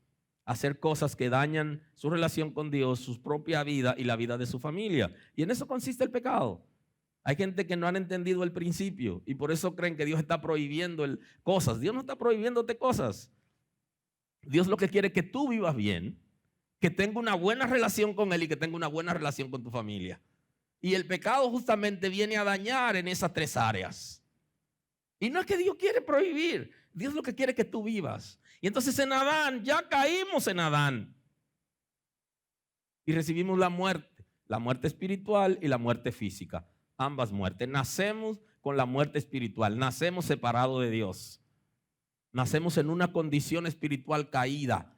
hacer cosas que dañan su relación con Dios, su propia vida y la vida de su familia. Y en eso consiste el pecado. Hay gente que no han entendido el principio y por eso creen que Dios está prohibiendo cosas. Dios no está prohibiéndote cosas. Dios lo que quiere es que tú vivas bien, que tengas una buena relación con Él y que tengas una buena relación con tu familia. Y el pecado justamente viene a dañar en esas tres áreas. Y no es que Dios quiere prohibir, Dios lo que quiere es que tú vivas. Y entonces en Adán, ya caímos en Adán. Y recibimos la muerte. la muerte espiritual y la muerte física. Ambas muertes. Nacemos con la muerte espiritual, nacemos separados de Dios. Nacemos en una condición espiritual caída.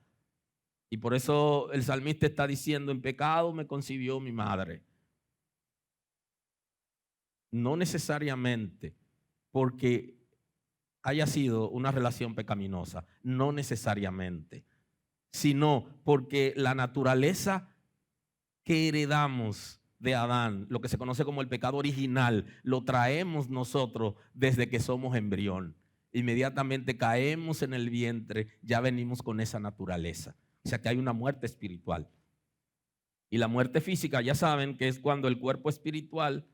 Y por eso el salmista está diciendo, en pecado me concibió mi madre. No necesariamente porque haya sido una relación pecaminosa, no necesariamente, sino porque la naturaleza que heredamos de Adán, lo que se conoce como el pecado original, lo traemos nosotros desde que somos embrión. Inmediatamente caemos en el vientre, ya venimos con esa naturaleza. O sea que hay una muerte espiritual. Y la muerte física, ya saben que es cuando el cuerpo espiritual,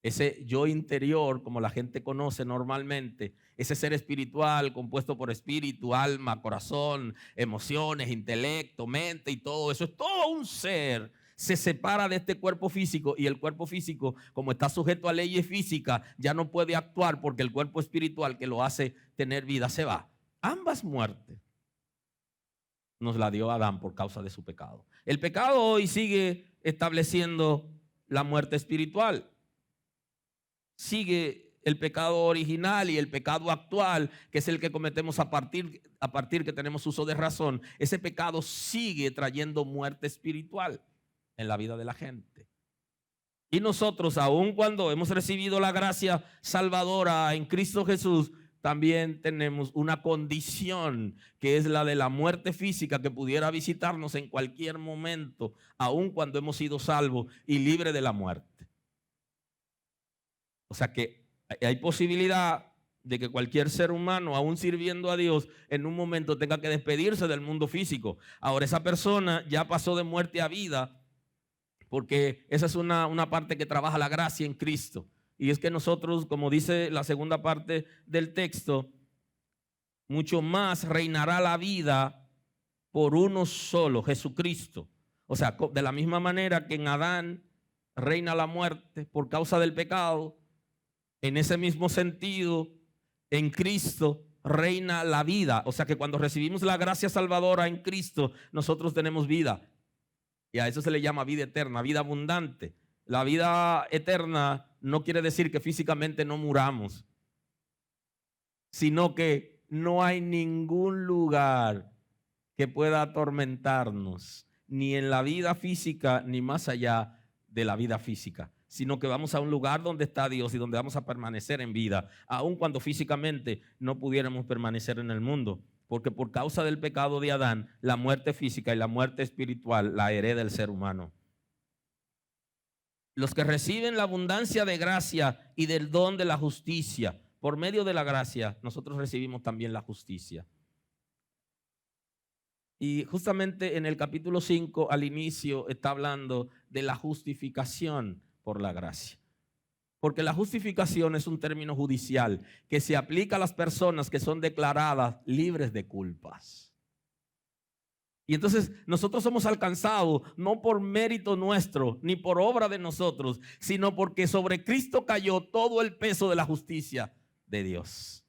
ese yo interior, como la gente conoce normalmente, ese ser espiritual compuesto por espíritu, alma, corazón, emociones, intelecto, mente y todo eso, es todo un ser, se separa de este cuerpo físico, y el cuerpo físico, como está sujeto a leyes físicas, ya no puede actuar porque el cuerpo espiritual que lo hace tener vida se va. Ambas muertes nos la dio Adán por causa de su pecado. El pecado hoy sigue estableciendo la muerte espiritual. Sigue el pecado original y el pecado actual, que es el que cometemos a partir que tenemos uso de razón. Ese pecado sigue trayendo muerte espiritual en la vida de la gente. Y nosotros, aun cuando hemos recibido la gracia salvadora en Cristo Jesús, también tenemos una condición que es la de la muerte física que pudiera visitarnos en cualquier momento, aun cuando hemos sido salvos y libres de la muerte. O sea que hay posibilidad de que cualquier ser humano, aún sirviendo a Dios, en un momento tenga que despedirse del mundo físico. Ahora, esa persona ya pasó de muerte a vida, porque esa es una parte que trabaja la gracia en Cristo. Y es que nosotros, como dice la segunda parte del texto, mucho más reinará la vida por uno solo, Jesucristo. O sea, de la misma manera que en Adán reina la muerte por causa del pecado, en ese mismo sentido, en Cristo reina la vida. O sea que cuando recibimos la gracia salvadora en Cristo, nosotros tenemos vida. Y a eso se le llama vida eterna, vida abundante. La vida eterna no quiere decir que físicamente no muramos, sino que no hay ningún lugar que pueda atormentarnos, ni en la vida física, ni más allá de la vida física, sino que vamos a un lugar donde está Dios y donde vamos a permanecer en vida, aun cuando físicamente no pudiéramos permanecer en el mundo, porque por causa del pecado de Adán, la muerte física y la muerte espiritual la hereda el ser humano. Los que reciben la abundancia de gracia y del don de la justicia, por medio de la gracia, nosotros recibimos también la justicia. Y justamente en el capítulo 5, al inicio, está hablando de la justificación por la gracia. Porque la justificación es un término judicial que se aplica a las personas que son declaradas libres de culpas. Y entonces nosotros somos alcanzados no por mérito nuestro, ni por obra de nosotros, sino porque sobre Cristo cayó todo el peso de la justicia de Dios.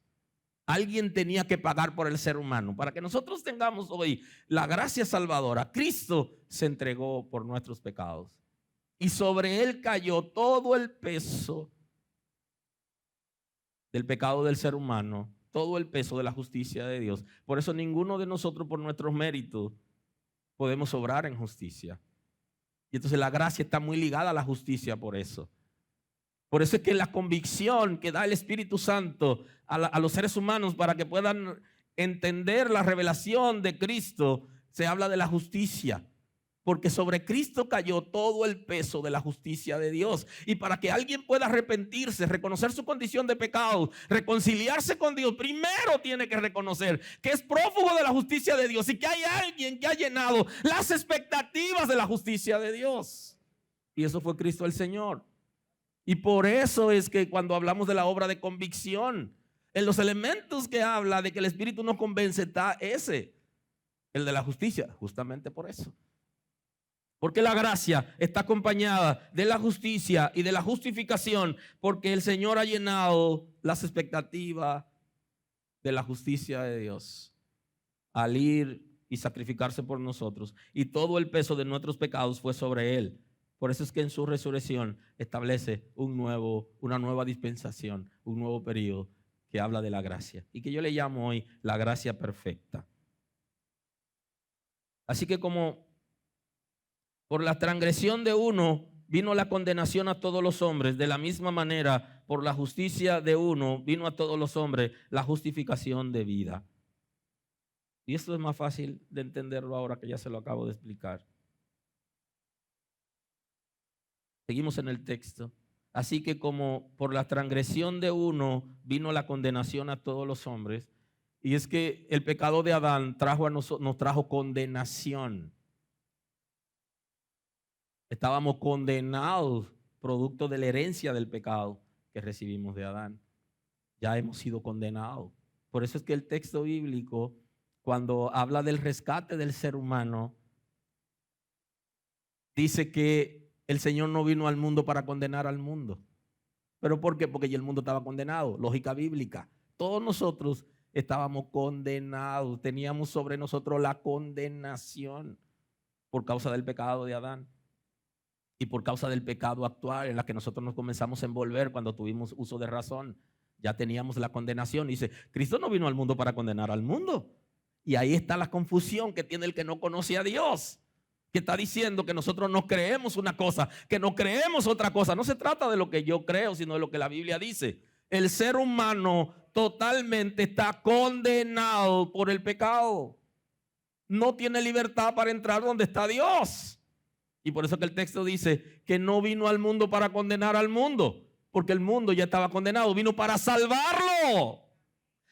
Alguien tenía que pagar por el ser humano. Para que nosotros tengamos hoy la gracia salvadora, Cristo se entregó por nuestros pecados. Y sobre Él cayó todo el peso del pecado del ser humano, todo el peso de la justicia de Dios. Por eso ninguno de nosotros por nuestros méritos podemos obrar en justicia. Y entonces la gracia está muy ligada a la justicia por eso. Por eso es que la convicción que da el Espíritu Santo a los seres humanos para que puedan entender la revelación de Cristo, se habla de la justicia. Porque sobre Cristo cayó todo el peso de la justicia de Dios. Y para que alguien pueda arrepentirse, reconocer su condición de pecado, reconciliarse con Dios, primero tiene que reconocer que es prófugo de la justicia de Dios y que hay alguien que ha llenado las expectativas de la justicia de Dios. Y eso fue Cristo el Señor. Y por eso es que cuando hablamos de la obra de convicción, en los elementos que habla de que el Espíritu nos convence está ese, el de la justicia, justamente por eso. Porque la gracia está acompañada de la justicia y de la justificación, porque el Señor ha llenado las expectativas de la justicia de Dios al ir y sacrificarse por nosotros. Y todo el peso de nuestros pecados fue sobre Él. Por eso es que en su resurrección establece una nueva dispensación, un nuevo periodo que habla de la gracia y que yo le llamo hoy la gracia perfecta. Así que como por la transgresión de uno vino la condenación a todos los hombres, de la misma manera por la justicia de uno vino a todos los hombres la justificación de vida. Y esto es más fácil de entenderlo ahora que ya se lo acabo de explicar. Seguimos en el texto. Así que como por la transgresión de uno vino la condenación a todos los hombres, y es que el pecado de Adán nos trajo condenación. Estábamos condenados producto de la herencia del pecado que recibimos de Adán. Ya hemos sido condenados. Por eso es que el texto bíblico, cuando habla del rescate del ser humano, dice que el Señor no vino al mundo para condenar al mundo. ¿Pero por qué? Porque ya el mundo estaba condenado. Lógica bíblica. Todos nosotros estábamos condenados. Teníamos sobre nosotros la condenación por causa del pecado de Adán. Y por causa del pecado actual en la que nosotros nos comenzamos a envolver cuando tuvimos uso de razón. Ya teníamos la condenación. Dice, Cristo no vino al mundo para condenar al mundo. Y ahí está la confusión que tiene el que no conoce a Dios. Que está diciendo que nosotros no creemos una cosa, que no creemos otra cosa. No se trata de lo que yo creo, sino de lo que la Biblia dice. El ser humano totalmente está condenado por el pecado. No tiene libertad para entrar donde está Dios. Y por eso que el texto dice que no vino al mundo para condenar al mundo, porque el mundo ya estaba condenado, vino para salvarlo.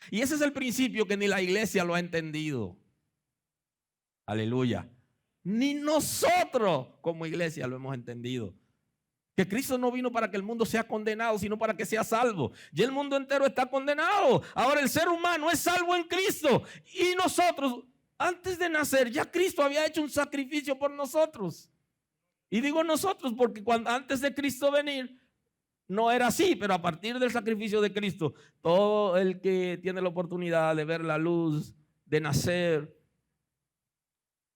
Y ese es el principio que ni la iglesia lo ha entendido. Aleluya. Ni nosotros como iglesia lo hemos entendido. Que Cristo no vino para que el mundo sea condenado, sino para que sea salvo. Y el mundo entero está condenado. Ahora el ser humano es salvo en Cristo. Y nosotros, antes de nacer, ya Cristo había hecho un sacrificio por nosotros. Y digo nosotros porque antes de Cristo venir, no era así, pero a partir del sacrificio de Cristo, todo el que tiene la oportunidad de ver la luz, de nacer,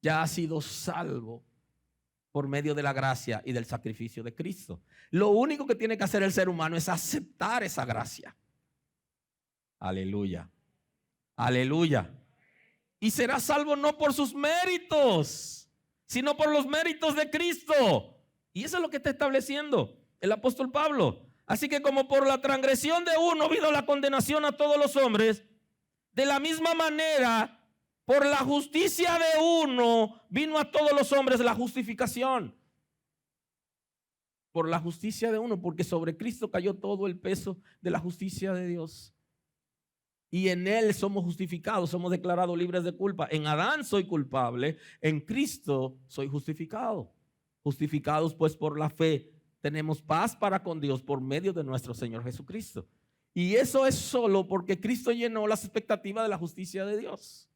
ya ha sido salvo por medio de la gracia y del sacrificio de Cristo. Lo único que tiene que hacer el ser humano es aceptar esa gracia. Aleluya. Aleluya. Y será salvo no por sus méritos, sino por los méritos de Cristo. Y eso es lo que está estableciendo el apóstol Pablo. Así que como por la transgresión de uno vino la condenación a todos los hombres, de la misma manera por la justicia de uno vino a todos los hombres la justificación. Por la justicia de uno, porque sobre Cristo cayó todo el peso de la justicia de Dios. Y en Él somos justificados, somos declarados libres de culpa. En Adán soy culpable, en Cristo soy justificado. Justificados pues por la fe, tenemos paz para con Dios por medio de nuestro Señor Jesucristo. Y eso es solo porque Cristo llenó las expectativas de la justicia de Dios.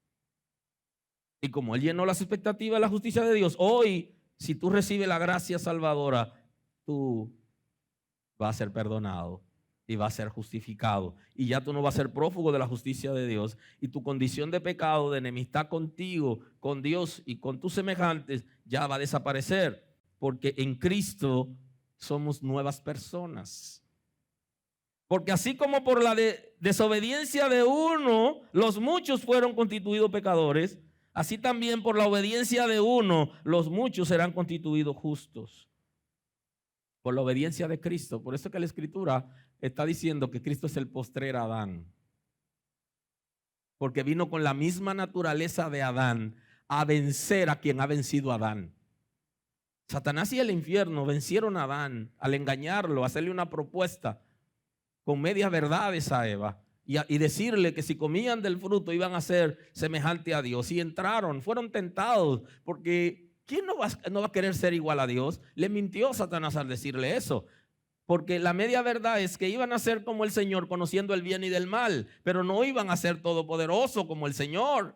Y como Él llenó las expectativas de la justicia de Dios, hoy, si tú recibes la gracia salvadora, tú vas a ser perdonado y vas a ser justificado. Y ya tú no vas a ser prófugo de la justicia de Dios. Y tu condición de pecado, de enemistad contigo, con Dios y con tus semejantes, ya va a desaparecer. Porque en Cristo somos nuevas personas. Porque así como por la desobediencia de uno, los muchos fueron constituidos pecadores, así también por la obediencia de uno, los muchos serán constituidos justos. Por la obediencia de Cristo. Por eso que la Escritura está diciendo que Cristo es el postrer Adán. Porque vino con la misma naturaleza de Adán a vencer a quien ha vencido a Adán. Satanás y el infierno vencieron a Adán al engañarlo, a hacerle una propuesta con medias verdades a Eva. Y decirle que si comían del fruto iban a ser semejante a Dios. Y entraron, fueron tentados, porque ¿quién no va a querer ser igual a Dios? Le mintió Satanás al decirle eso. Porque la media verdad es que iban a ser como el Señor, conociendo el bien y del mal, pero no iban a ser todopoderoso como el Señor.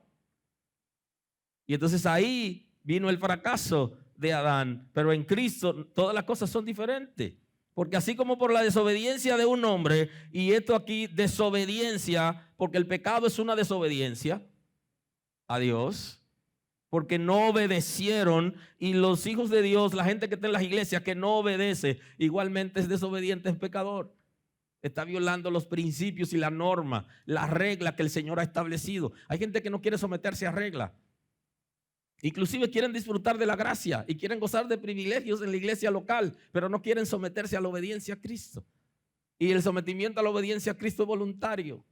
Y entonces ahí vino el fracaso de Adán. Pero en Cristo todas las cosas son diferentes. Porque así como por la desobediencia de un hombre, y esto aquí, desobediencia, porque el pecado es una desobediencia a Dios, porque no obedecieron. Y los hijos de Dios, la gente que está en las iglesias que no obedece, igualmente es desobediente, es pecador. Está violando los principios y la norma, la regla que el Señor ha establecido. Hay gente que no quiere someterse a regla. Inclusive quieren disfrutar de la gracia y quieren gozar de privilegios en la iglesia local, pero no quieren someterse a la obediencia a Cristo. Y el sometimiento a la obediencia a Cristo es voluntario,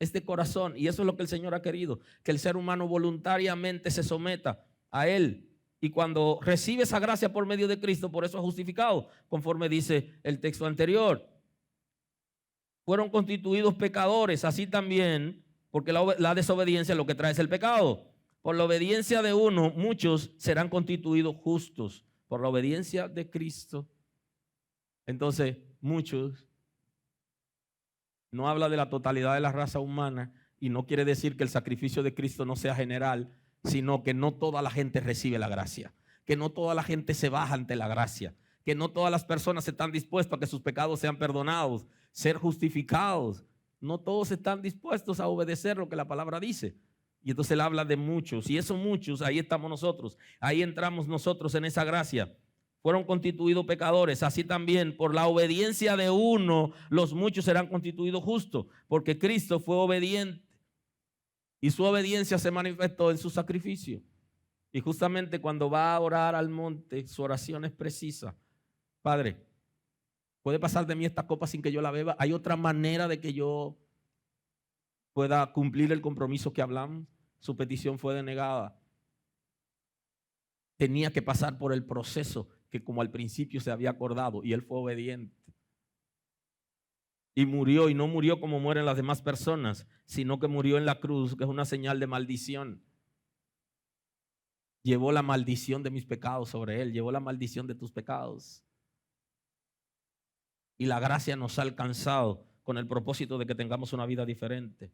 es de corazón. Y eso es lo que el Señor ha querido, que el ser humano voluntariamente se someta a Él. Y cuando recibe esa gracia por medio de Cristo, por eso es justificado, conforme dice el texto anterior. Fueron constituidos pecadores, así también, porque la desobediencia lo que trae es el pecado. Por la obediencia de uno, muchos serán constituidos justos. Por la obediencia de Cristo. Entonces, muchos, no habla de la totalidad de la raza humana y no quiere decir que el sacrificio de Cristo no sea general, sino que no toda la gente recibe la gracia, que no toda la gente se baja ante la gracia, que no todas las personas están dispuestas a que sus pecados sean perdonados, ser justificados. No todos están dispuestos a obedecer lo que la palabra dice. Y entonces él habla de muchos, y esos muchos, ahí estamos nosotros, ahí entramos nosotros en esa gracia. Fueron constituidos pecadores, así también por la obediencia de uno, los muchos serán constituidos justos, porque Cristo fue obediente y su obediencia se manifestó en su sacrificio. Y justamente cuando va a orar al monte, su oración es precisa. Padre, ¿puede pasar de mí esta copa sin que yo la beba? ¿Hay otra manera de que yo pueda cumplir el compromiso que hablamos? Su petición fue denegada. Tenía que pasar por el proceso que como al principio se había acordado, y él fue obediente. Y murió, y no murió como mueren las demás personas, sino que murió en la cruz, que es una señal de maldición. Llevó la maldición de mis pecados sobre él, llevó la maldición de tus pecados. Y la gracia nos ha alcanzado con el propósito de que tengamos una vida diferente.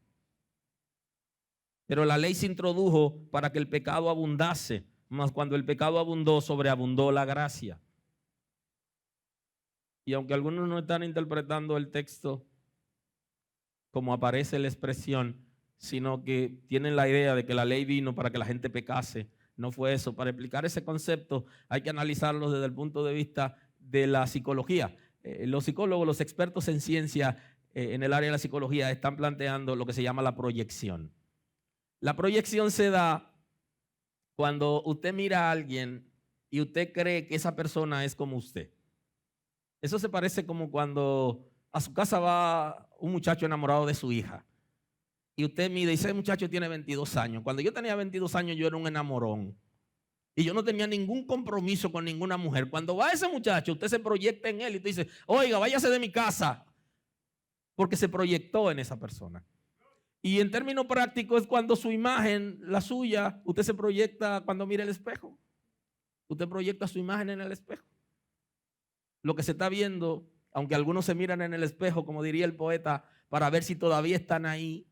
Pero la ley se introdujo para que el pecado abundase, mas cuando el pecado abundó, sobreabundó la gracia. Y aunque algunos no están interpretando el texto como aparece la expresión, sino que tienen la idea de que la ley vino para que la gente pecase, no fue eso. Para explicar ese concepto hay que analizarlo desde el punto de vista de la psicología. Los psicólogos, los expertos en ciencia en el área de la psicología están planteando lo que se llama la proyección. La proyección se da cuando usted mira a alguien y usted cree que esa persona es como usted. Eso se parece como cuando a su casa va un muchacho enamorado de su hija. Y usted mira y dice, ese muchacho tiene 22 años. Cuando yo tenía 22 años yo era un enamorón. Y yo no tenía ningún compromiso con ninguna mujer. Cuando va ese muchacho, usted se proyecta en él y usted dice, oiga, váyase de mi casa. Porque se proyectó en esa persona. Y en términos prácticos es cuando su imagen, la suya, usted se proyecta cuando mira el espejo. Usted proyecta su imagen en el espejo. Lo que se está viendo, aunque algunos se miran en el espejo, como diría el poeta, para ver si todavía están ahí.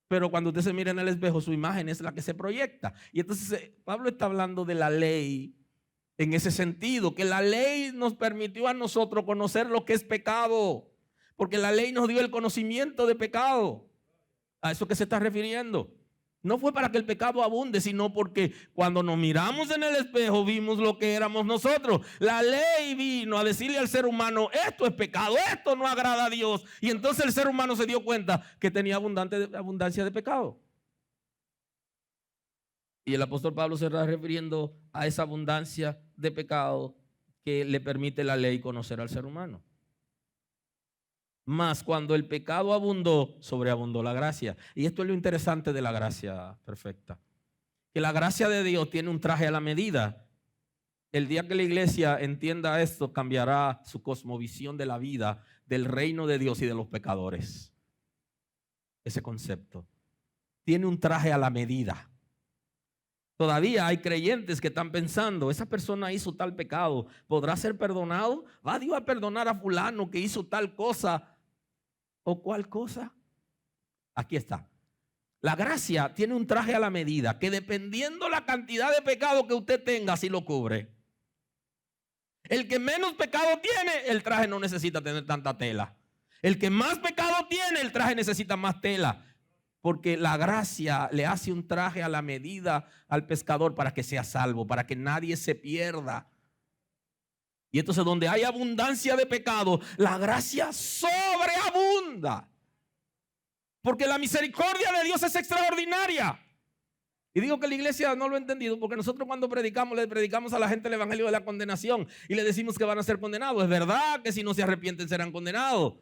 Pero cuando usted se mira en el espejo, su imagen es la que se proyecta. Y entonces Pablo está hablando de la ley en ese sentido, que la ley nos permitió a nosotros conocer lo que es pecado. Porque la ley nos dio el conocimiento de pecado. A eso que se está refiriendo. No fue para que el pecado abunde, sino porque cuando nos miramos en el espejo vimos lo que éramos nosotros. La ley vino a decirle al ser humano, esto es pecado, esto no agrada a Dios. Y entonces el ser humano se dio cuenta que tenía abundancia de pecado. Y el apóstol Pablo se está refiriendo a esa abundancia de pecado que le permite la ley conocer al ser humano. Mas cuando el pecado abundó, sobreabundó la gracia. Y esto es lo interesante de la gracia perfecta. Que la gracia de Dios tiene un traje a la medida. El día que la iglesia entienda esto, cambiará su cosmovisión de la vida, del reino de Dios y de los pecadores. Ese concepto. Tiene un traje a la medida. Todavía hay creyentes que están pensando, esa persona hizo tal pecado, ¿podrá ser perdonado? ¿Va Dios a perdonar a fulano que hizo tal cosa? ¿O cuál cosa? Aquí está. La gracia tiene un traje a la medida que dependiendo la cantidad de pecado que usted tenga, así lo cubre. El que menos pecado tiene, el traje no necesita tener tanta tela. El que más pecado tiene, el traje necesita más tela. Porque la gracia le hace un traje a la medida al pescador para que sea salvo, para que nadie se pierda. Y entonces donde hay abundancia de pecado, la gracia sobreabunda. Porque la misericordia de Dios es extraordinaria. Y digo que la iglesia no lo ha entendido porque nosotros cuando predicamos, le predicamos a la gente el evangelio de la condenación y le decimos que van a ser condenados. Es verdad que si no se arrepienten serán condenados.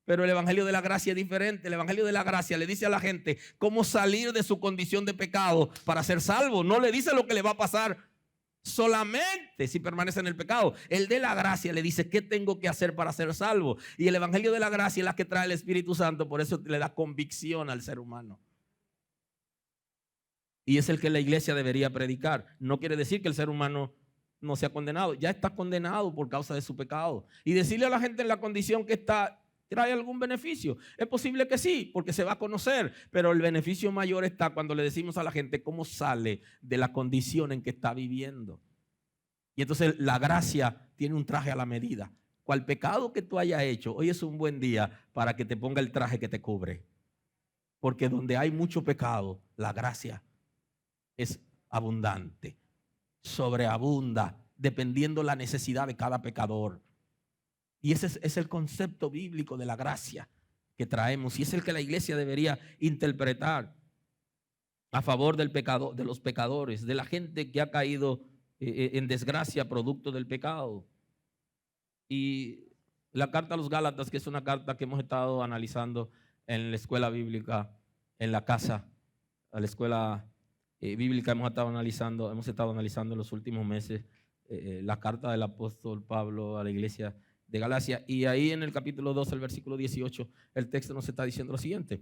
Pero el evangelio de la gracia es diferente. El evangelio de la gracia le dice a la gente cómo salir de su condición de pecado para ser salvo. No le dice lo que le va a pasar solamente si permanece en el pecado. El de la gracia le dice qué tengo que hacer para ser salvo. Y el evangelio de la gracia es la que trae el Espíritu Santo. Por eso le da convicción al ser humano. Y es el que la iglesia debería predicar. No quiere decir que el ser humano no sea condenado. Ya está condenado por causa de su pecado. Y decirle a la gente en la condición que está, ¿trae algún beneficio? Es posible que sí, porque se va a conocer. Pero el beneficio mayor está cuando le decimos a la gente cómo sale de la condición en que está viviendo. Y entonces la gracia tiene un traje a la medida. Cual pecado que tú hayas hecho, hoy es un buen día para que te ponga el traje que te cubre. Porque donde hay mucho pecado, la gracia es abundante, sobreabunda, dependiendo la necesidad de cada pecador. Y ese es el concepto bíblico de la gracia que traemos y es el que la iglesia debería interpretar a favor del pecado, de los pecadores, de la gente que ha caído en desgracia producto del pecado. Y la carta a los Gálatas, que es una carta que hemos estado analizando en la escuela bíblica, en la casa, a la escuela bíblica hemos estado analizando en los últimos meses la carta del apóstol Pablo a la iglesia de Galacia. Y ahí en el capítulo 2, el versículo 18, el texto nos está diciendo lo siguiente.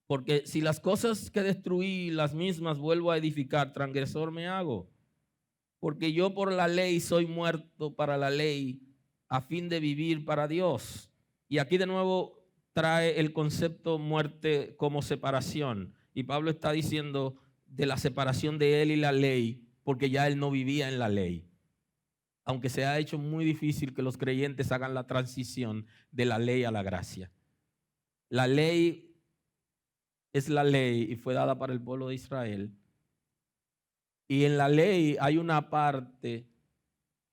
Porque si las cosas que destruí, las mismas vuelvo a edificar, transgresor me hago. Porque yo por la ley soy muerto para la ley, a fin de vivir para Dios. Y aquí de nuevo trae el concepto muerte como separación. Y Pablo está diciendo de la separación de él y la ley, porque ya él no vivía en la ley. Aunque se ha hecho muy difícil que los creyentes hagan la transición de la ley a la gracia. La ley es la ley y fue dada para el pueblo de Israel. Y en la ley hay una parte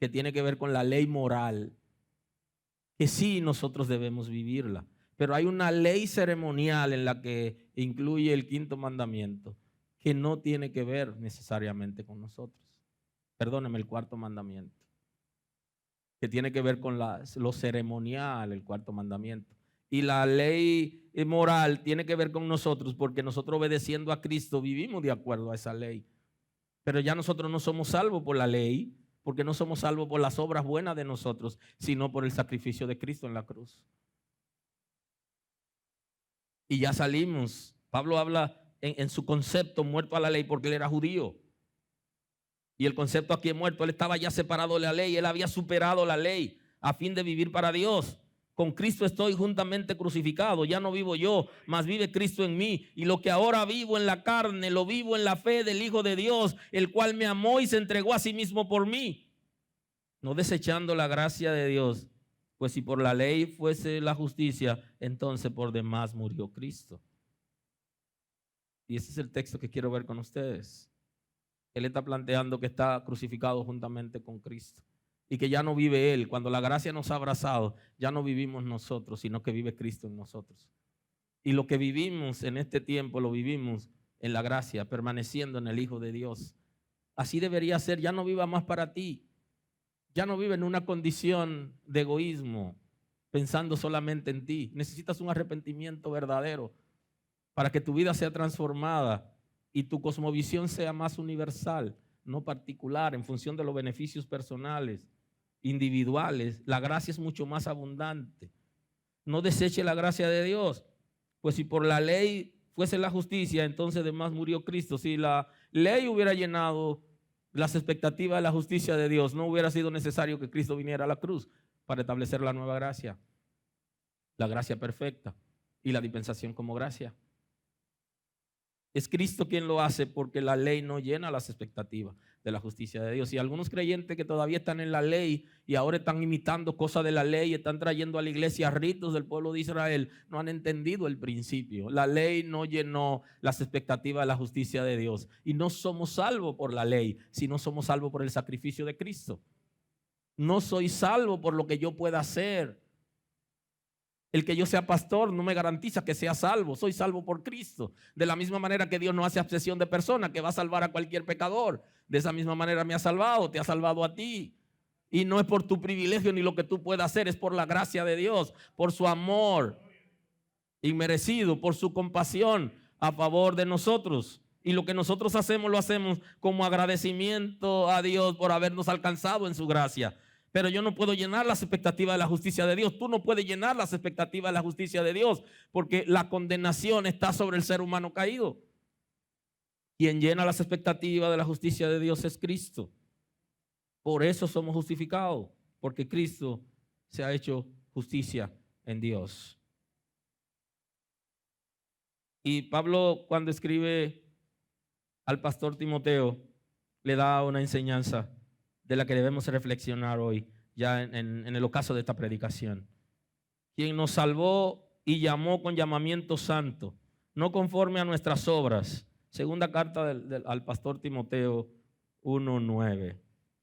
que tiene que ver con la ley moral, que sí nosotros debemos vivirla. Pero hay una ley ceremonial en la que incluye el quinto mandamiento, que no tiene que ver necesariamente con nosotros. Perdóneme, el cuarto mandamiento, que tiene que ver con lo ceremonial, el cuarto mandamiento. Y la ley moral tiene que ver con nosotros, porque nosotros obedeciendo a Cristo vivimos de acuerdo a esa ley. Pero ya nosotros no somos salvos por la ley, porque no somos salvos por las obras buenas de nosotros, sino por el sacrificio de Cristo en la cruz. Y ya salimos. Pablo habla en su concepto muerto a la ley porque él era judío. Y el concepto aquí es muerto. Él estaba ya separado de la ley. Él había superado la ley a fin de vivir para Dios. Con Cristo estoy juntamente crucificado. Ya no vivo yo, mas vive Cristo en mí. Y lo que ahora vivo en la carne, lo vivo en la fe del Hijo de Dios, el cual me amó y se entregó a sí mismo por mí. No desechando la gracia de Dios. Pues si por la ley fuese la justicia, entonces por demás murió Cristo. Y ese es el texto que quiero ver con ustedes. Él está planteando que está crucificado juntamente con Cristo. Y que ya no vive Él. Cuando la gracia nos ha abrazado, ya no vivimos nosotros, sino que vive Cristo en nosotros. Y lo que vivimos en este tiempo, lo vivimos en la gracia, permaneciendo en el Hijo de Dios. Así debería ser. Ya no viva más para ti. Ya no vive en una condición de egoísmo, pensando solamente en ti. Necesitas un arrepentimiento verdadero para que tu vida sea transformada y tu cosmovisión sea más universal, no particular, en función de los beneficios personales, individuales. La gracia es mucho más abundante. No deseche la gracia de Dios, pues si por la ley fuese la justicia, entonces además murió Cristo. Si la ley hubiera llenado las expectativas de la justicia de Dios, no hubiera sido necesario que Cristo viniera a la cruz para establecer la nueva gracia, la gracia perfecta y la dispensación como gracia. Es Cristo quien lo hace, porque la ley no llena las expectativas de la justicia de Dios. Y algunos creyentes que todavía están en la ley y ahora están imitando cosas de la ley, están trayendo a la iglesia ritos del pueblo de Israel, no han entendido el principio. La ley no llenó las expectativas de la justicia de Dios. Y no somos salvos por la ley, sino somos salvos por el sacrificio de Cristo. No soy salvo por lo que yo pueda hacer. El que yo sea pastor no me garantiza que sea salvo. Soy salvo por Cristo. De la misma manera que Dios no hace acepción de persona, que va a salvar a cualquier pecador. De esa misma manera me ha salvado, te ha salvado a ti. Y no es por tu privilegio ni lo que tú puedas hacer, es por la gracia de Dios, por su amor inmerecido, por su compasión a favor de nosotros. Y lo que nosotros hacemos, lo hacemos como agradecimiento a Dios por habernos alcanzado en su gracia. Pero yo no puedo llenar las expectativas de la justicia de Dios. Tú no puedes llenar las expectativas de la justicia de Dios, porque la condenación está sobre el ser humano caído. Quien llena las expectativas de la justicia de Dios es Cristo. Por eso somos justificados, porque Cristo se ha hecho justicia en Dios. Y Pablo, cuando escribe al pastor Timoteo, le da una enseñanza de la que debemos reflexionar hoy, ya en el ocaso de esta predicación. Quien nos salvó y llamó con llamamiento santo, no conforme a nuestras obras. Segunda carta al pastor Timoteo 1:9.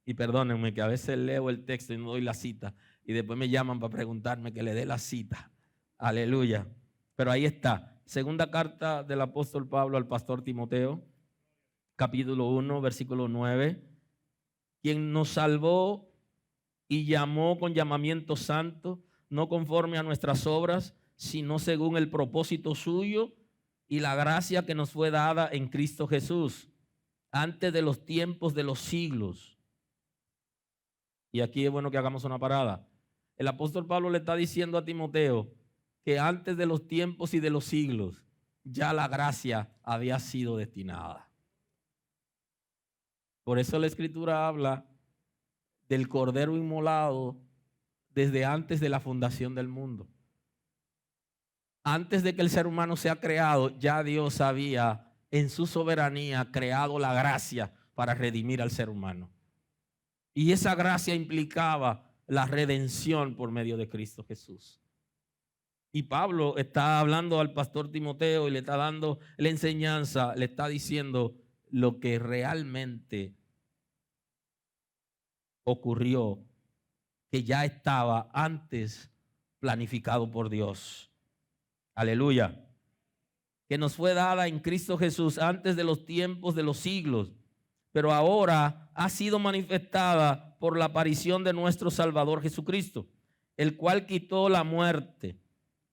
Y perdónenme que a veces leo el texto y no doy la cita, y después me llaman para preguntarme que le dé la cita. Aleluya. Pero ahí está. Segunda carta del apóstol Pablo al pastor Timoteo, capítulo 1, versículo 9. Quien nos salvó y llamó con llamamiento santo, no conforme a nuestras obras, sino según el propósito suyo y la gracia que nos fue dada en Cristo Jesús, antes de los tiempos de los siglos. Y aquí es bueno que hagamos una parada. El apóstol Pablo le está diciendo a Timoteo que antes de los tiempos y de los siglos, ya la gracia había sido destinada. Por eso la Escritura habla del Cordero inmolado desde antes de la fundación del mundo. Antes de que el ser humano sea creado, ya Dios había en su soberanía creado la gracia para redimir al ser humano. Y esa gracia implicaba la redención por medio de Cristo Jesús. Y Pablo está hablando al pastor Timoteo y le está dando la enseñanza, le está diciendo lo que realmente ocurrió, que ya estaba antes planificado por Dios. Aleluya. Que nos fue dada en Cristo Jesús antes de los tiempos de los siglos, pero ahora ha sido manifestada por la aparición de nuestro Salvador Jesucristo, el cual quitó la muerte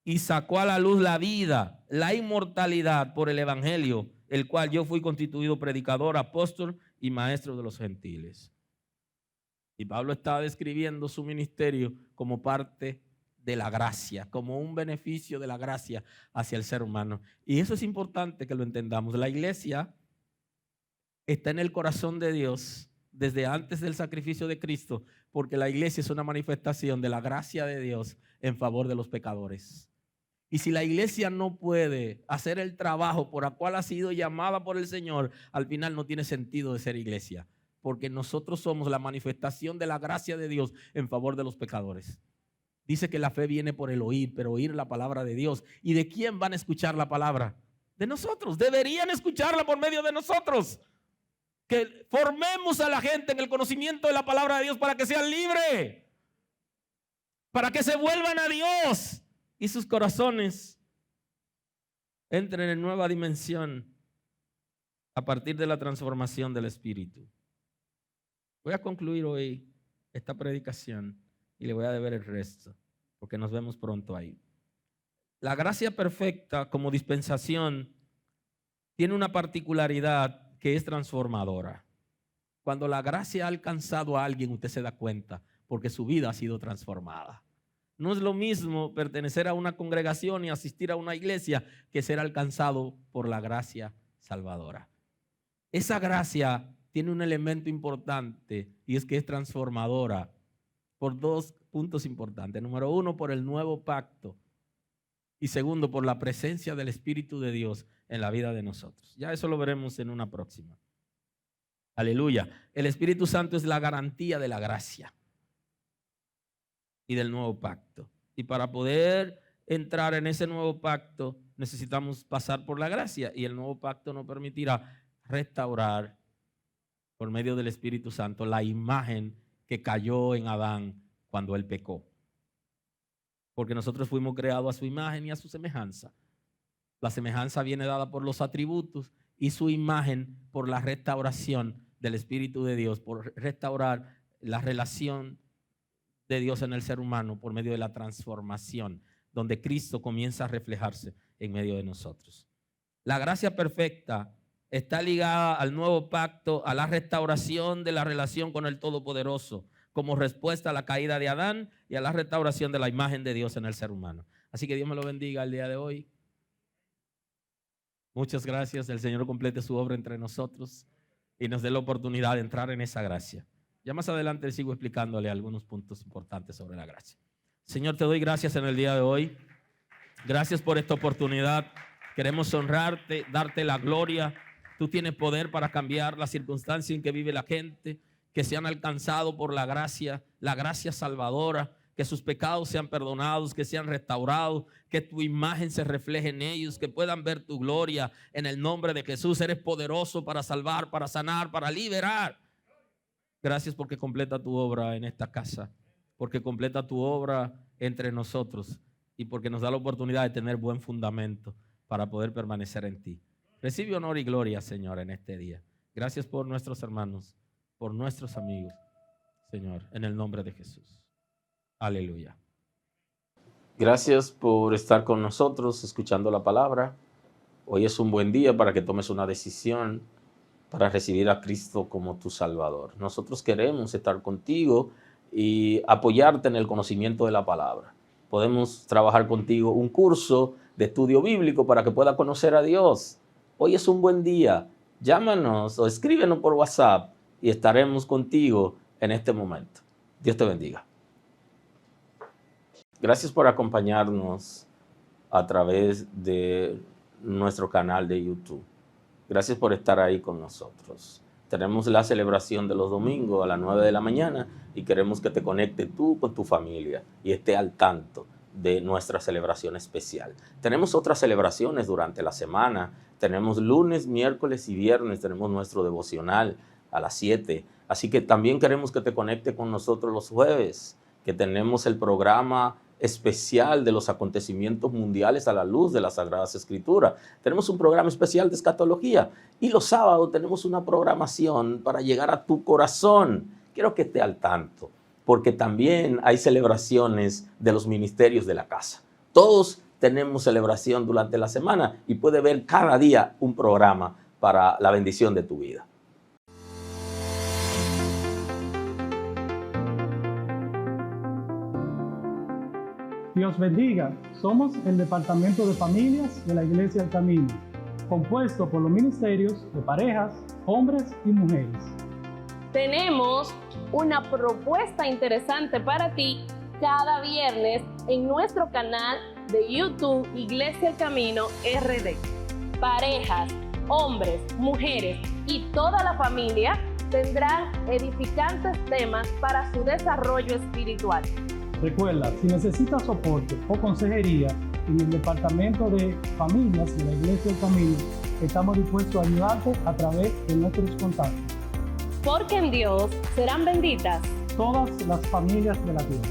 y sacó a la luz la vida, la inmortalidad por el Evangelio, el cual yo fui constituido predicador, apóstol y maestro de los gentiles. Y Pablo está describiendo su ministerio como parte de la gracia, como un beneficio de la gracia hacia el ser humano. Y eso es importante que lo entendamos. La iglesia está en el corazón de Dios desde antes del sacrificio de Cristo, porque la iglesia es una manifestación de la gracia de Dios en favor de los pecadores. Y si la iglesia no puede hacer el trabajo por el cual ha sido llamada por el Señor, al final no tiene sentido de ser iglesia, porque nosotros somos la manifestación de la gracia de Dios en favor de los pecadores. Dice que la fe viene por el oír, pero oír la palabra de Dios. ¿Y de quién van a escuchar la palabra? De nosotros. Deberían escucharla por medio de nosotros. Que formemos a la gente en el conocimiento de la palabra de Dios para que sean libres, para que se vuelvan a Dios y sus corazones entren en nueva dimensión a partir de la transformación del Espíritu. Voy a concluir hoy esta predicación y le voy a deber el resto, porque nos vemos pronto ahí. La gracia perfecta como dispensación tiene una particularidad que es transformadora. Cuando la gracia ha alcanzado a alguien, usted se da cuenta, porque su vida ha sido transformada. No es lo mismo pertenecer a una congregación y asistir a una iglesia que ser alcanzado por la gracia salvadora. Esa gracia tiene un elemento importante y es que es transformadora por dos puntos importantes. Número uno, por el nuevo pacto Y segundo, por la presencia del Espíritu de Dios en la vida de nosotros. Ya eso lo veremos en una próxima. Aleluya. El Espíritu Santo es la garantía de la gracia y del nuevo pacto. Y para poder entrar en ese nuevo pacto necesitamos pasar por la gracia, y el nuevo pacto nos permitirá restaurar por medio del Espíritu Santo la imagen que cayó en Adán cuando él pecó. Porque nosotros fuimos creados a su imagen y a su semejanza. La semejanza viene dada por los atributos y su imagen por la restauración del Espíritu de Dios, por restaurar la relación de Dios en el ser humano por medio de la transformación, donde Cristo comienza a reflejarse en medio de nosotros. La gracia perfecta está ligada al nuevo pacto, a la restauración de la relación con el Todopoderoso, como respuesta a la caída de Adán y a la restauración de la imagen de Dios en el ser humano. Así que Dios me lo bendiga el día de hoy. Muchas gracias. El Señor complete su obra entre nosotros y nos dé la oportunidad de entrar en esa gracia. Ya más adelante sigo explicándole algunos puntos importantes sobre la gracia. Señor, te doy gracias en el día de hoy. Gracias por esta oportunidad. Queremos honrarte, darte la gloria. Tú tienes poder para cambiar la circunstancia en que vive la gente, que se han alcanzado por la gracia salvadora, que sus pecados sean perdonados, que sean restaurados, que tu imagen se refleje en ellos, que puedan ver tu gloria en el nombre de Jesús. Eres poderoso para salvar, para sanar, para liberar. Gracias porque completa tu obra en esta casa, porque completa tu obra entre nosotros y porque nos da la oportunidad de tener buen fundamento para poder permanecer en ti. Recibe honor y gloria, Señor, en este día. Gracias por nuestros hermanos, por nuestros amigos, Señor, en el nombre de Jesús. Aleluya. Gracias por estar con nosotros escuchando la palabra. Hoy es un buen día para que tomes una decisión para recibir a Cristo como tu Salvador. Nosotros queremos estar contigo y apoyarte en el conocimiento de la palabra. Podemos trabajar contigo un curso de estudio bíblico para que puedas conocer a Dios. Hoy es un buen día. Llámanos o escríbenos por WhatsApp y estaremos contigo en este momento. Dios te bendiga. Gracias por acompañarnos a través de nuestro canal de YouTube. Gracias por estar ahí con nosotros. Tenemos la celebración de los domingos a las 9 de la mañana y queremos que te conectes tú con tu familia y esté al tanto de nuestra celebración especial. Tenemos otras celebraciones durante la semana. Tenemos lunes, miércoles y viernes. Tenemos nuestro devocional a las 7. Así que también queremos que te conectes con nosotros los jueves, que tenemos el programa especial de los acontecimientos mundiales a la luz de las Sagradas Escrituras. Tenemos un programa especial de escatología y los sábados tenemos una programación para llegar a tu corazón. Quiero que esté al tanto, porque también hay celebraciones de los ministerios de la casa. Todos tenemos celebración durante la semana y puede ver cada día un programa para la bendición de tu vida. Dios bendiga. Somos el Departamento de Familias de la Iglesia El Camino, compuesto por los ministerios de parejas, hombres y mujeres. Tenemos una propuesta interesante para ti cada viernes en nuestro canal de YouTube Iglesia El Camino RD. Parejas, hombres, mujeres y toda la familia tendrán edificantes temas para su desarrollo espiritual. Recuerda, si necesitas soporte o consejería en el Departamento de Familias de la Iglesia El Camino, estamos dispuestos a ayudarte a través de nuestros contactos. Porque en Dios serán benditas todas las familias de la tierra.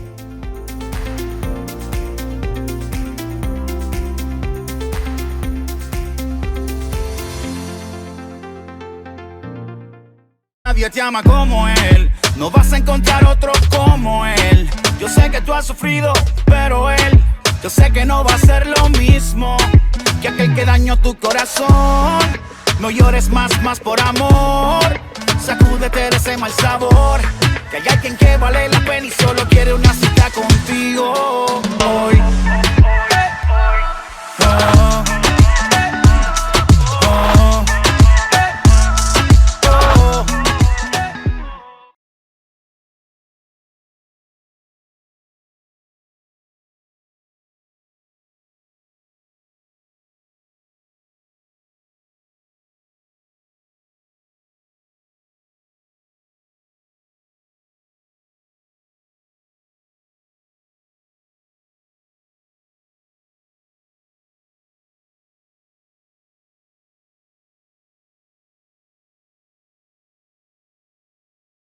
Nadie te ama como él, no vas a encontrar otro como él. Yo sé que tú has sufrido, pero él, yo sé que no va a ser lo mismo que aquel que dañó tu corazón. No llores más por amor, sacúdete de ese mal sabor, que hay alguien que vale la pena y solo quiere una cita contigo hoy.